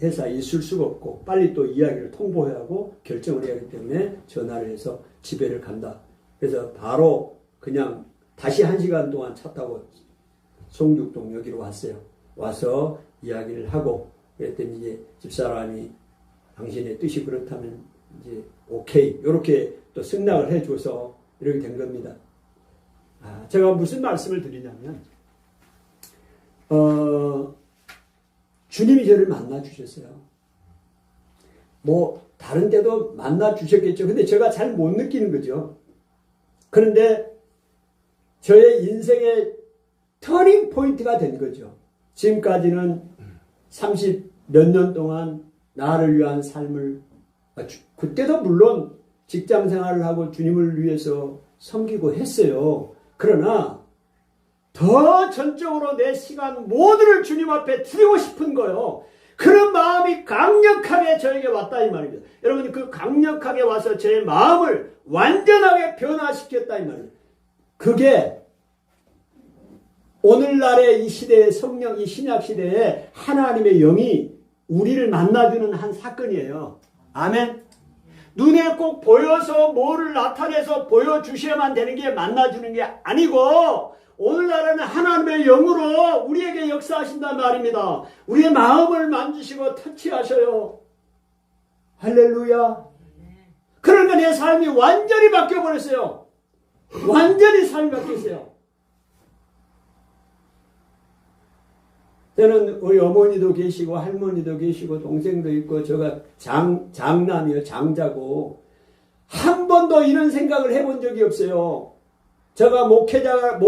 회사에 있을 수가 없고 빨리 또 이야기를 통보해야 하고 결정을 해야 하기 때문에 전화를 해서 집에를 간다. 그래서 바로 그냥 다시 1시간 동안 차 타고 송죽동 여기로 왔어요. 와서 이야기를 하고 그랬더니 이제 집사람이 당신의 뜻이 그렇다면 이제 오케이 이렇게 또 승낙을 해줘서 이렇게 된 겁니다. 제가 무슨 말씀을 드리냐면 주님이 저를 만나 주셨어요. 뭐 다른 데도 만나 주셨겠죠. 근데 제가 잘 못 느끼는 거죠. 그런데 저의 인생의 터닝 포인트가 된 거죠. 지금까지는 30 몇 년 동안 나를 위한 삶을, 그때도 물론 직장 생활을 하고 주님을 위해서 섬기고 했어요. 그러나 더 전적으로 내 시간 모두를 주님 앞에 드리고 싶은 거요. 그런 마음이 강력하게 저에게 왔다 이 말입니다. 여러분, 그 강력하게 와서 제 마음을 완전하게 변화시켰다 이 말입니다. 그게 오늘날의 이 시대의 성령, 이 신약 시대에 하나님의 영이 우리를 만나주는 한 사건이에요. 아멘. 눈에 꼭 보여서 뭐를 나타내서 보여주셔야만 되는 게 만나주는 게 아니고 오늘날에는 하나님의 영으로 우리에게 역사하신단 말입니다. 우리의 마음을 만지시고 터치하셔요. 할렐루야. 그러니까 내 삶이 완전히 바뀌어버렸어요. 완전히 삶이 바뀌었어요. 저는 우리 어머니도 계시고 할머니도 계시고 동생도 있고 제가 장남이요, 장자고 한 번도 이런 생각을 해본 적이 없어요. 제가 목회자가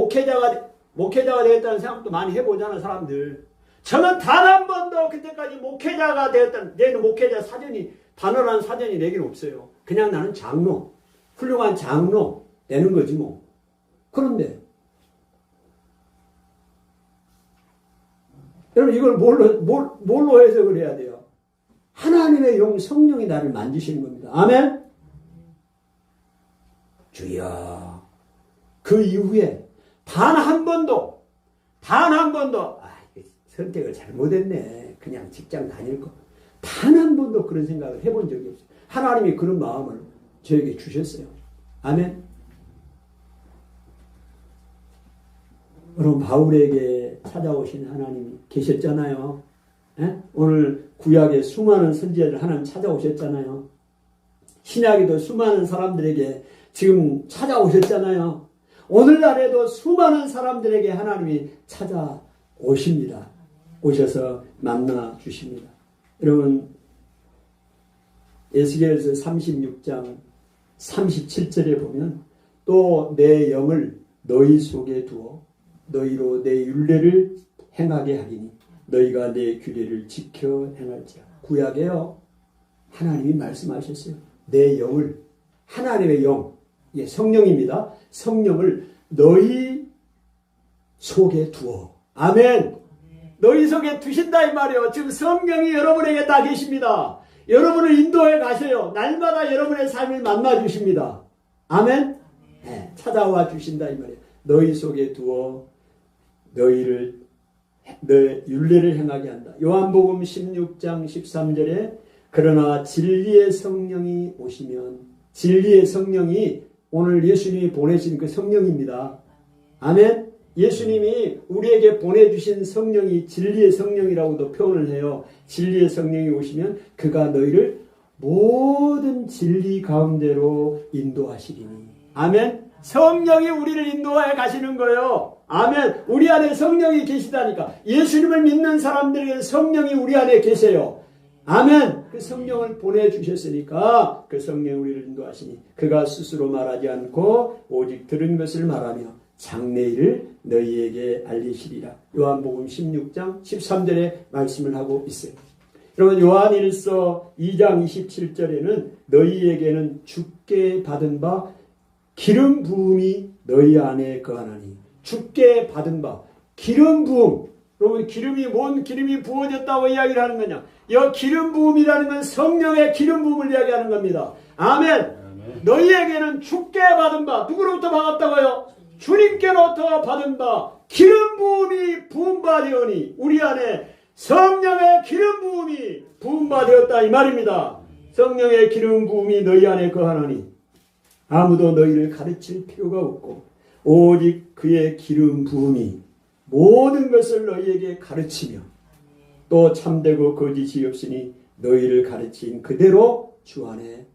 되었다는 생각도 많이 해보잖아 사람들. 저는 단 한 번도 그때까지 목회자가 되었다는, 내는 목회자 사전이, 단언한 사전이 내게는 없어요. 그냥 나는 장로, 훌륭한 장로 되는 거지 뭐. 그런데 여러분, 이걸 뭘로 해석을 해야 돼요? 하나님의 영, 성령이 나를 만지시는 겁니다. 아멘? 주여. 그 이후에 단 한 번도, 선택을 잘못했네. 그냥 직장 다닐 거. 단 한 번도 그런 생각을 해본 적이 없어요. 하나님이 그런 마음을 저에게 주셨어요. 아멘? 여러분, 바울에게 찾아오신 하나님이 계셨잖아요. 에? 오늘 구약에 수많은 선지자들 하나님 찾아오셨잖아요. 신약에도 수많은 사람들에게 지금 찾아오셨잖아요. 오늘날에도 수많은 사람들에게 하나님이 찾아오십니다. 오셔서 만나 주십니다. 여러분, 에스겔서 36장 37절에 보면 또 내 영을 너희 속에 두어 너희로 내 율례를 행하게 하리니 너희가 내 규례를 지켜 행할지라. 구약에요. 하나님이 말씀하셨어요. 내 영을, 하나님의 영, 성령입니다. 성령을 너희 속에 두어. 아멘. 너희 속에 두신다 이 말이에요. 지금 성령이 여러분에게 다 계십니다. 여러분을 인도해 가셔요. 날마다 여러분의 삶을 만나 주십니다. 아멘. 네, 찾아와 주신다 이 말이에요. 너희 속에 두어 너희 율례를 행하게 한다. 요한복음 16장 13절에 그러나 진리의 성령이 오시면, 진리의 성령이 오늘 예수님이 보내신 그 성령입니다. 아멘. 예수님이 우리에게 보내주신 성령이 진리의 성령이라고도 표현을 해요. 진리의 성령이 오시면 그가 너희를 모든 진리 가운데로 인도하시리니. 아멘. 성령이 우리를 인도해 가시는 거예요. 아멘. 우리 안에 성령이 계시다니까. 예수님을 믿는 사람들에게 성령이 우리 안에 계세요. 아멘. 그 성령을 보내주셨으니까 그 성령이 우리를 인도하시니 그가 스스로 말하지 않고 오직 들은 것을 말하며 장래일을 너희에게 알리시리라. 요한복음 16장 13절에 말씀을 하고 있어요. 여러분, 요한일서 2장 27절에는 너희에게는 주께 받은 바 기름 부음이 너희 안에 거하나니 주께 받은 바 기름 부음. 여러분 기름이 뭔 기름이 부어졌다고 이야기를 하는 거냐? 이 기름 부음이라는 건 성령의 기름 부음을 이야기하는 겁니다. 아멘. 너희에게는 주께 받은 바 누구로부터 받았다고요? 주님께로부터 받은 바 기름 부음이 부음받으니 우리 안에 성령의 기름 부음이 부음받았다 이 말입니다. 성령의 기름 부음이 너희 안에 거하나니 아무도 너희를 가르칠 필요가 없고 오직 그의 기름 부음이 모든 것을 너희에게 가르치며 또 참되고 거짓이 없으니 너희를 가르친 그대로 주 안에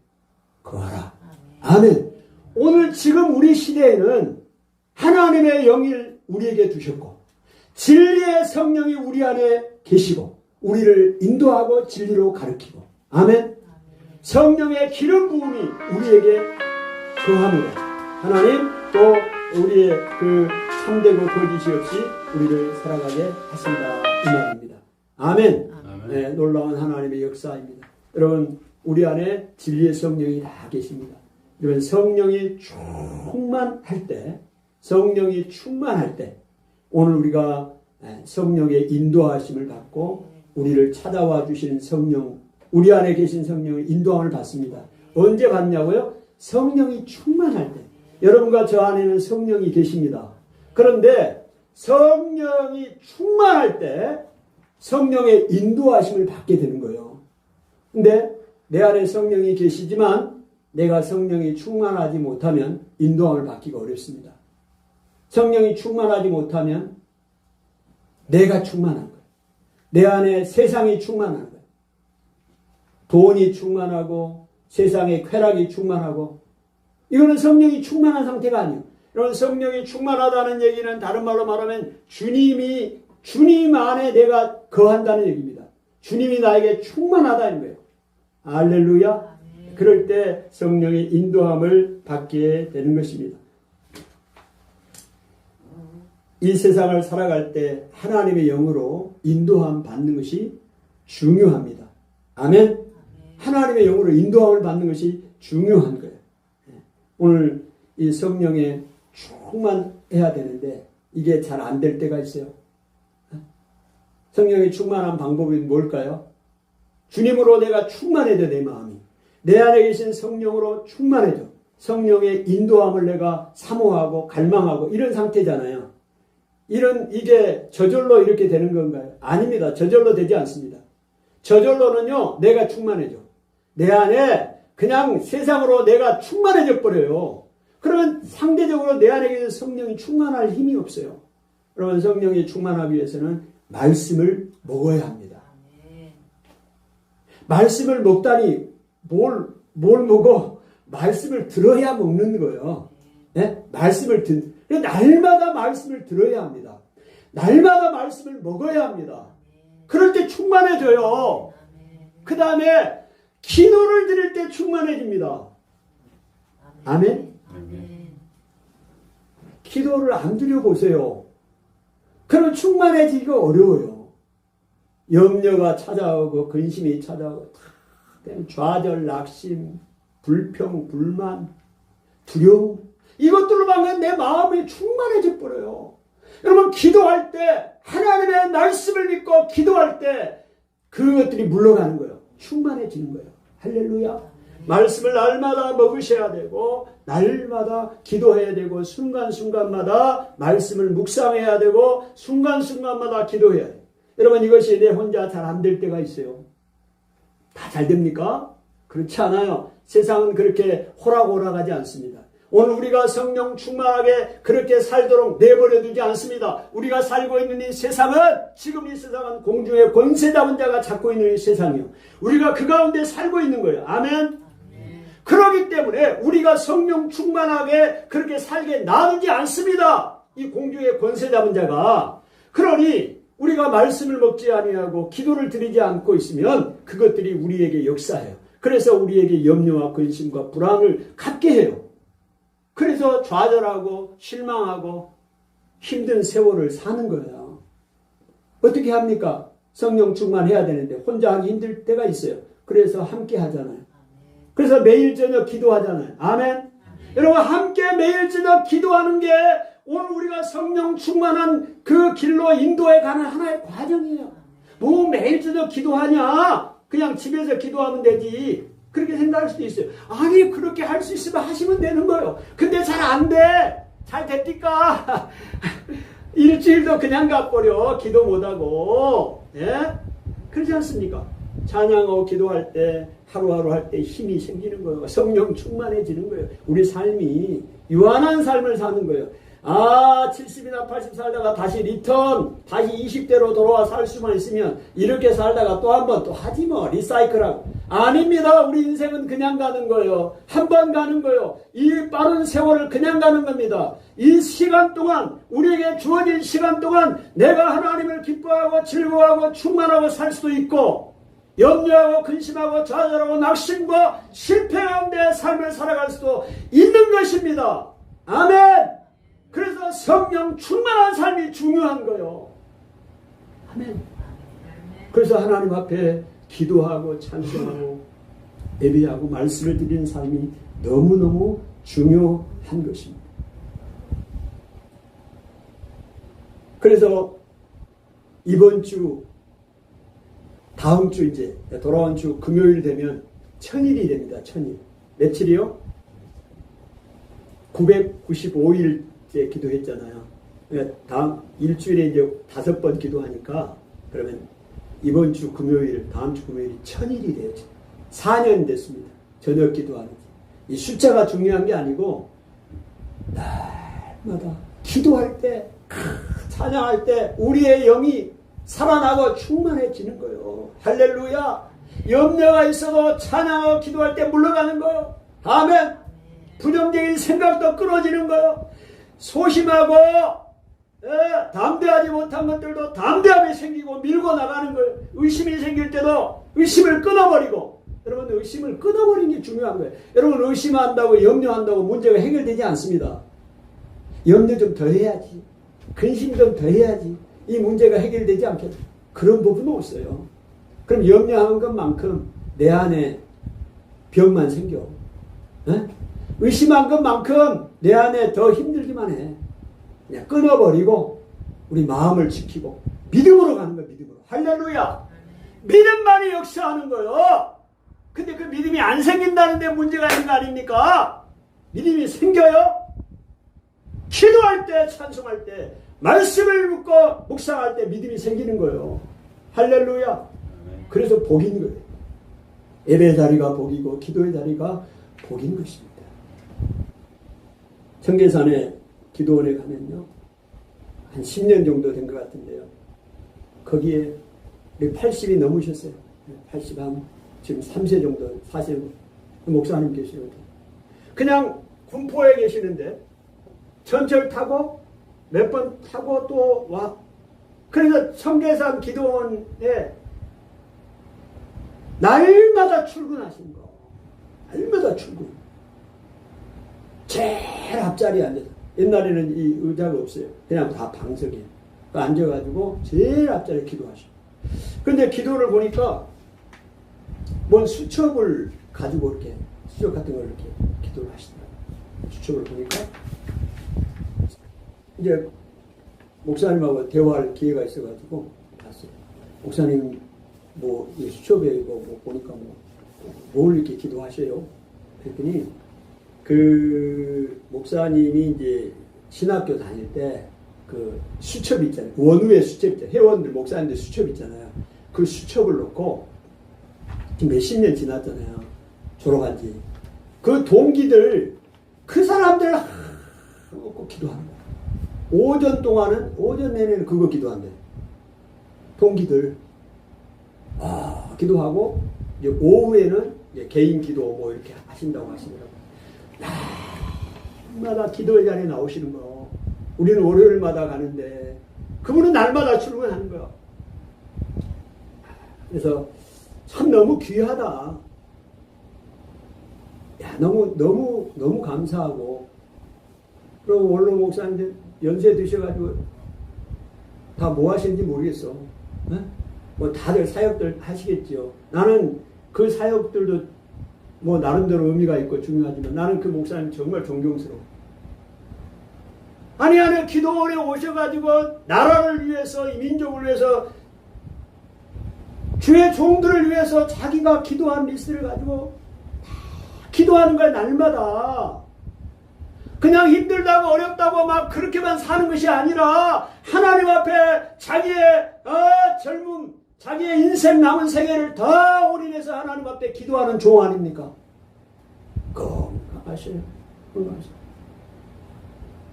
거하라. 아멘. 오늘 지금 우리 시대에는 하나님의 영을 우리에게 두셨고 진리의 성령이 우리 안에 계시고 우리를 인도하고 진리로 가르치고 아멘. 성령의 기름 부음이 우리에게 거하므로 하나님 또 우리의 그 참되고 거짓이 없이 우리를 살아가게 하신다 이 말입니다. 아멘. 네, 놀라운 하나님의 역사입니다. 여러분 우리 안에 진리의 성령이 다 계십니다. 여러분 성령이 충만할 때 성령이 충만할 때 오늘 우리가 성령의 인도하심을 받고 우리를 찾아와 주신 성령 우리 안에 계신 성령의 인도함을 받습니다. 언제 받냐고요? 성령이 충만할 때. 여러분과 저 안에는 성령이 계십니다. 그런데 성령이 충만할 때 성령의 인도하심을 받게 되는 거예요. 근데 내 안에 성령이 계시지만 내가 성령이 충만하지 못하면 인도함을 받기가 어렵습니다. 성령이 충만하지 못하면 내가 충만한 거예요. 내 안에 세상이 충만한 거예요. 돈이 충만하고 세상의 쾌락이 충만하고 이거는 성령이 충만한 상태가 아니에요. 여러분 성령이 충만하다는 얘기는 다른 말로 말하면 주님 안에 내가 거한다는 얘기입니다. 주님이 나에게 충만하다는 거예요. 할렐루야. 그럴 때 성령의 인도함을 받게 되는 것입니다. 이 세상을 살아갈 때 하나님의 영으로 인도함 받는 것이 중요합니다. 아멘. 하나님의 영으로 인도함을 받는 것이 중요한 거예요. 오늘 이 성령에 충만해야 되는데 이게 잘 안 될 때가 있어요. 성령이 충만한 방법이 뭘까요? 주님으로 내가 충만해져 내 마음이. 내 안에 계신 성령으로 충만해져. 성령의 인도함을 내가 사모하고 갈망하고 이런 상태잖아요. 이게 저절로 이렇게 되는 건가요? 아닙니다. 저절로 되지 않습니다. 저절로는요, 내가 충만해져. 내 안에 그냥 세상으로 내가 충만해져 버려요. 그러면 상대적으로 내 안에 계신 성령이 충만할 힘이 없어요. 여러분 성령이 충만하기 위해서는 말씀을 먹어야 합니다. 말씀을 먹다니 뭘 먹어? 말씀을 들어야 먹는 거예요. 네? 날마다 말씀을 들어야 합니다. 날마다 말씀을 먹어야 합니다. 그럴 때 충만해져요. 그 다음에 기도를 드릴 때 충만해집니다. 아멘? 기도를 안 드려보세요. 그러면 충만해지기가 어려워요. 염려가 찾아오고 근심이 찾아오고 좌절, 낙심, 불평, 불만, 두려움 이것들로 막면 내 마음이 충만해져 버려요. 여러분 기도할 때 하나님의 말씀을 믿고 기도할 때 그것들이 물러가는 거예요. 충만해지는 거예요. 할렐루야. 말씀을 날마다 먹으셔야 되고 날마다 기도해야 되고 순간순간마다 말씀을 묵상해야 되고 순간순간마다 기도해야 돼요. 여러분 이것이 내 혼자 잘 안 될 때가 있어요. 다 잘 됩니까? 그렇지 않아요. 세상은 그렇게 호락호락하지 않습니다. 오늘 우리가 성령 충만하게 그렇게 살도록 내버려 두지 않습니다. 우리가 살고 있는 이 세상은 지금 이 세상은 공중의 권세 잡은 자가 잡고 있는 이 세상이요. 우리가 그 가운데 살고 있는 거예요. 아멘. 그렇기 때문에 우리가 성령 충만하게 그렇게 살게 놔두지 않습니다. 이 공중의 권세 잡은 자가. 그러니 우리가 말씀을 먹지 아니하고 기도를 드리지 않고 있으면 그것들이 우리에게 역사해요. 그래서 우리에게 염려와 근심과 불안을 갖게 해요. 그래서 좌절하고 실망하고 힘든 세월을 사는 거예요. 어떻게 합니까? 성령 충만해야 되는데 혼자 하기 힘들 때가 있어요. 그래서 함께 하잖아요. 그래서 매일 저녁 기도하잖아요. 아멘. 여러분 함께 매일 저녁 기도하는 게 오늘 우리가 성령 충만한 그 길로 인도해 가는 하나의 과정이에요. 뭐 매일 저녁 기도하냐? 그냥 집에서 기도하면 되지. 그렇게 생각할 수도 있어요. 아니 그렇게 할 수 있으면 하시면 되는 거예요. 근데 잘 안 돼. 잘 됐니까? 일주일도 그냥 가버려. 기도 못하고. 예? 그렇지 않습니까? 찬양하고 기도할 때 하루하루 할 때 힘이 생기는 거예요. 성령 충만해지는 거예요. 우리 삶이 유한한 삶을 사는 거예요. 70이나 80 살다가 다시 리턴, 다시 20대로 돌아와 살 수만 있으면 이렇게 살다가 또 한 번 또 하지 뭐. 리사이클하고. 아닙니다. 우리 인생은 그냥 가는 거예요. 한 번 가는 거예요. 이 빠른 세월을 그냥 가는 겁니다. 이 시간 동안, 우리에게 주어진 시간 동안 내가 하나님을 기뻐하고 즐거워하고 충만하고 살 수도 있고, 염려하고 근심하고 좌절하고 낙심과 실패 가운데 삶을 살아갈 수도 있는 것입니다. 아멘. 그래서 성령 충만한 삶이 중요한 거예요. 아멘. 그래서 하나님 앞에 기도하고 찬송하고 예배하고 말씀을 드리는 삶이 너무너무 중요한 것입니다. 그래서 이번 주, 다음 주 이제 돌아온 주 금요일 되면 천일이 됩니다. 천일. 며칠이요? 995일째 기도했잖아요. 다음 일주일에 이제 5번 기도하니까 그러면 이번 주 금요일, 다음 주 금요일이 천일이 돼요. 4년 됐습니다. 저녁 기도하는 이 숫자가 중요한 게 아니고 날마다 기도할 때, 찬양할 때 우리의 영이 살아나고 충만해지는 거예요. 할렐루야. 염려가 있어도 찬양하고 기도할 때 물러가는 거예요. 아멘. 부정적인 생각도 끊어지는 거예요. 소심하고 담대하지 못한 것들도 담대함이 생기고 밀고 나가는 거예요. 의심이 생길 때도 의심을 끊어버리고. 여러분 의심을 끊어버리는 게 중요한 거예요. 여러분 의심한다고 염려한다고 문제가 해결되지 않습니다. 염려 좀 더 해야지. 근심 좀 더 해야지. 이 문제가 해결되지 않겠다. 그런 부분은 없어요. 그럼 염려한 것만큼 내 안에 병만 생겨. 에? 의심한 것만큼 내 안에 더 힘들기만 해. 그냥 끊어버리고 우리 마음을 지키고 믿음으로 가는 거야. 믿음으로. 할렐루야. 믿음만이 역사하는 거예요. 근데 그 믿음이 안 생긴다는데 문제가 있는 거 아닙니까? 믿음이 생겨요. 기도할 때, 찬송할 때, 말씀을 묻고 묵상할 때 믿음이 생기는 거예요. 할렐루야. 그래서 복인 거예요. 예배 자리가 복이고 기도의 자리가 복인 것입니다. 청계산에 기도원에 가면요, 한 10년 정도 된 것 같은데요, 거기에 80이 넘으셨어요. 80 한 지금 3세 정도, 4세 정도 목사님 계시거든요. 그냥 군포에 계시는데 전철 타고 몇 번 타고 또 와. 그래서 청계산 기도원에 날마다 출근하신 거. 날마다 출근. 제일 앞자리에 앉아서. 옛날에는 이 의자가 없어요. 그냥 다 방석이에요. 앉아가지고 제일 앞자리에 기도하시고. 근데 기도를 보니까 뭔 수첩을 가지고 이렇게 수첩 같은 걸 이렇게 기도를 하시더라고요. 수첩을 보니까 이제 목사님하고 대화할 기회가 있어가지고 봤어요. 목사님 뭐 수첩에 이거 뭐 보니까 뭘 이렇게 기도하셔요? 그랬더니 그 목사님이 이제 신학교 다닐 때 그 수첩 있잖아요. 원우의 수첩 있잖아요. 회원들 목사님들 수첩 있잖아요. 그 수첩을 놓고 지금 몇십 년 지났잖아요. 졸업한 지. 그 동기들 그 사람들 꼭 기도하는 거예요. 오전 내내는 그거 기도한대. 동기들. 기도하고, 이제 오후에는 이제 개인 기도 뭐 이렇게 하신다고 하시더라고요. 날마다 기도의 자리에 나오시는 거. 우리는 월요일마다 가는데, 그분은 날마다 출근하는 거야. 그래서 참 너무 귀하다. 야, 너무 감사하고. 그리고 원로 목사님들 연세 드셔가지고 다 뭐 하시는지 모르겠어. 뭐 다들 사역들 하시겠지요. 나는 그 사역들도 뭐 나름대로 의미가 있고 중요하지만 나는 그 목사님 정말 존경스러워. 아니 기도원에 오셔가지고 나라를 위해서 이 민족을 위해서 주의 종들을 위해서 자기가 기도한 리스트를 가지고 기도하는 거야. 날마다 그냥 힘들다고 어렵다고 막 그렇게만 사는 것이 아니라 하나님 앞에 자기의 젊음 자기의 인생 남은 생애를 다 올인해서 하나님 앞에 기도하는 종 아닙니까? 건강하셔요. 건강하셔요.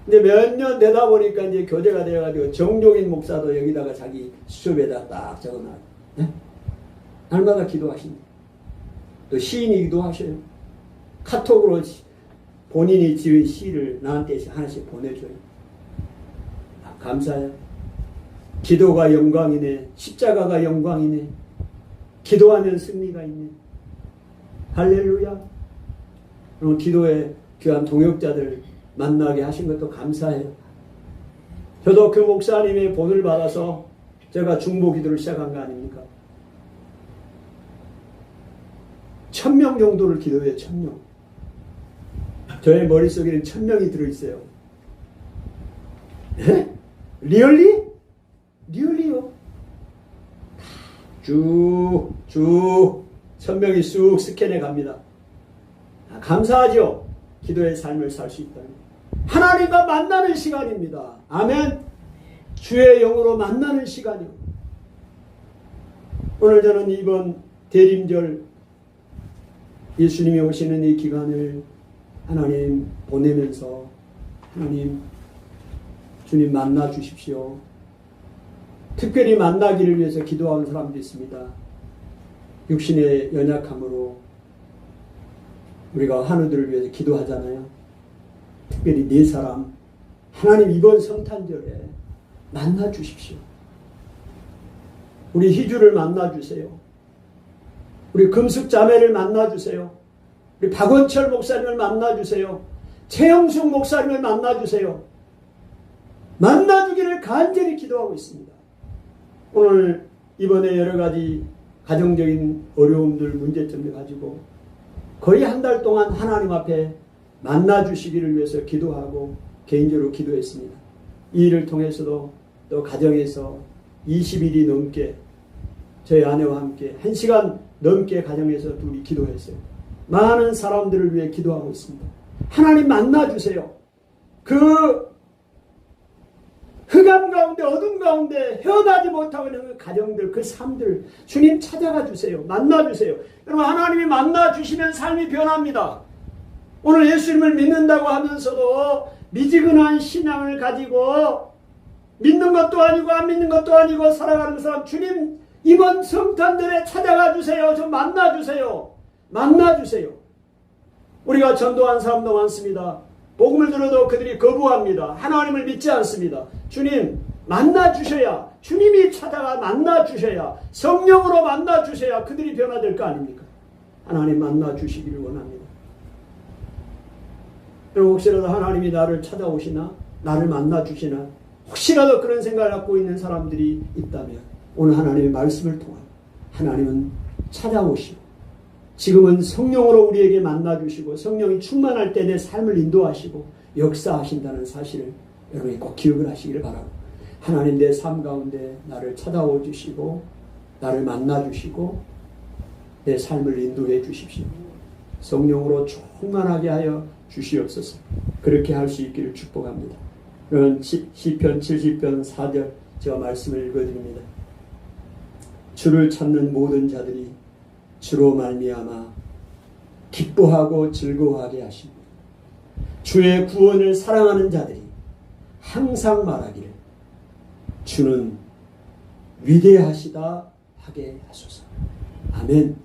근데 몇 년 되다 보니까 이제 교제가 되어가지고 정종인 목사도 여기다가 자기 수첩에다 딱 적어놔요. 네? 날마다 기도하신다. 또 시인이기도 하셔요. 카톡으로 본인이 지은 시를 나한테 하나씩 보내줘요. 감사해요. 기도가 영광이네. 십자가가 영광이네. 기도하면 승리가 있네. 할렐루야. 그리고 기도에 귀한 동역자들 만나게 하신 것도 감사해요. 저도 그 목사님의 본을 받아서 제가 중보 기도를 시작한 거 아닙니까? 1000명 정도를 기도해요. 1000명. 저의 머릿속에는 1000명이 들어있어요. 예? 리얼리? 리얼리요. 쭉 1000명이 쑥 스캔해 갑니다. 감사하죠. 기도의 삶을 살 수 있다는 하나님과 만나는 시간입니다. 아멘. 주의 영으로 만나는 시간이요. 오늘 저는 이번 대림절 예수님이 오시는 이 기간을 하나님 보내면서 하나님 주님 만나 주십시오. 특별히 만나기를 위해서 기도하는 사람도 있습니다. 육신의 연약함으로 우리가 환우들을 위해서 기도하잖아요. 특별히 네 사람 하나님 이번 성탄절에 만나 주십시오. 우리 희주를 만나 주세요. 우리 금숙 자매를 만나 주세요. 우리 박원철 목사님을 만나 주세요. 최영숙 목사님을 만나 주세요. 만나 주기를 간절히 기도하고 있습니다. 오늘 이번에 여러 가지 가정적인 어려움들 문제점을 가지고 거의 한 달 동안 하나님 앞에 만나 주시기를 위해서 기도하고 개인적으로 기도했습니다. 이 일을 통해서도 또 가정에서 20일이 넘게 저희 아내와 함께 1시간 넘게 가정에서 둘이 기도했어요. 많은 사람들을 위해 기도하고 있습니다. 하나님 만나 주세요. 그 흑암 가운데 어둠 가운데 헤어나지 못하고 있는 그 가정들 그 삶들 주님 찾아가 주세요. 만나 주세요. 여러분 하나님이 만나 주시면 삶이 변합니다. 오늘 예수님을 믿는다고 하면서도 미지근한 신앙을 가지고 믿는 것도 아니고 안 믿는 것도 아니고 살아가는 사람 주님 이번 성탄절에 찾아가 주세요. 좀 만나 주세요. 만나 주세요. 우리가 전도한 사람도 많습니다. 복음을 들어도 그들이 거부합니다. 하나님을 믿지 않습니다. 주님 만나 주셔야 주님이 찾아가 만나 주셔야 성령으로 만나 주셔야 그들이 변화될 거 아닙니까? 하나님 만나 주시기를 원합니다. 여러분 혹시라도 하나님이 나를 찾아오시나 나를 만나 주시나 혹시라도 그런 생각을 갖고 있는 사람들이 있다면 오늘 하나님의 말씀을 통해 하나님은 찾아오시고 지금은 성령으로 우리에게 만나 주시고 성령이 충만할 때 내 삶을 인도하시고 역사하신다는 사실을 여러분이 꼭 기억을 하시기를 바라고 하나님 내 삶 가운데 나를 찾아오 주시고 나를 만나 주시고 내 삶을 인도해 주십시오. 성령으로 충만하게 하여 주시옵소서. 그렇게 할 수 있기를 축복합니다. 그런 시편 70편 4절 제가 말씀을 읽어드립니다. 주를 찾는 모든 자들이 주로 말미암아 기뻐하고 즐거워하게 하십니다. 주의 구원을 사랑하는 자들이 항상 말하기를 주는 위대하시다 하게 하소서. 아멘.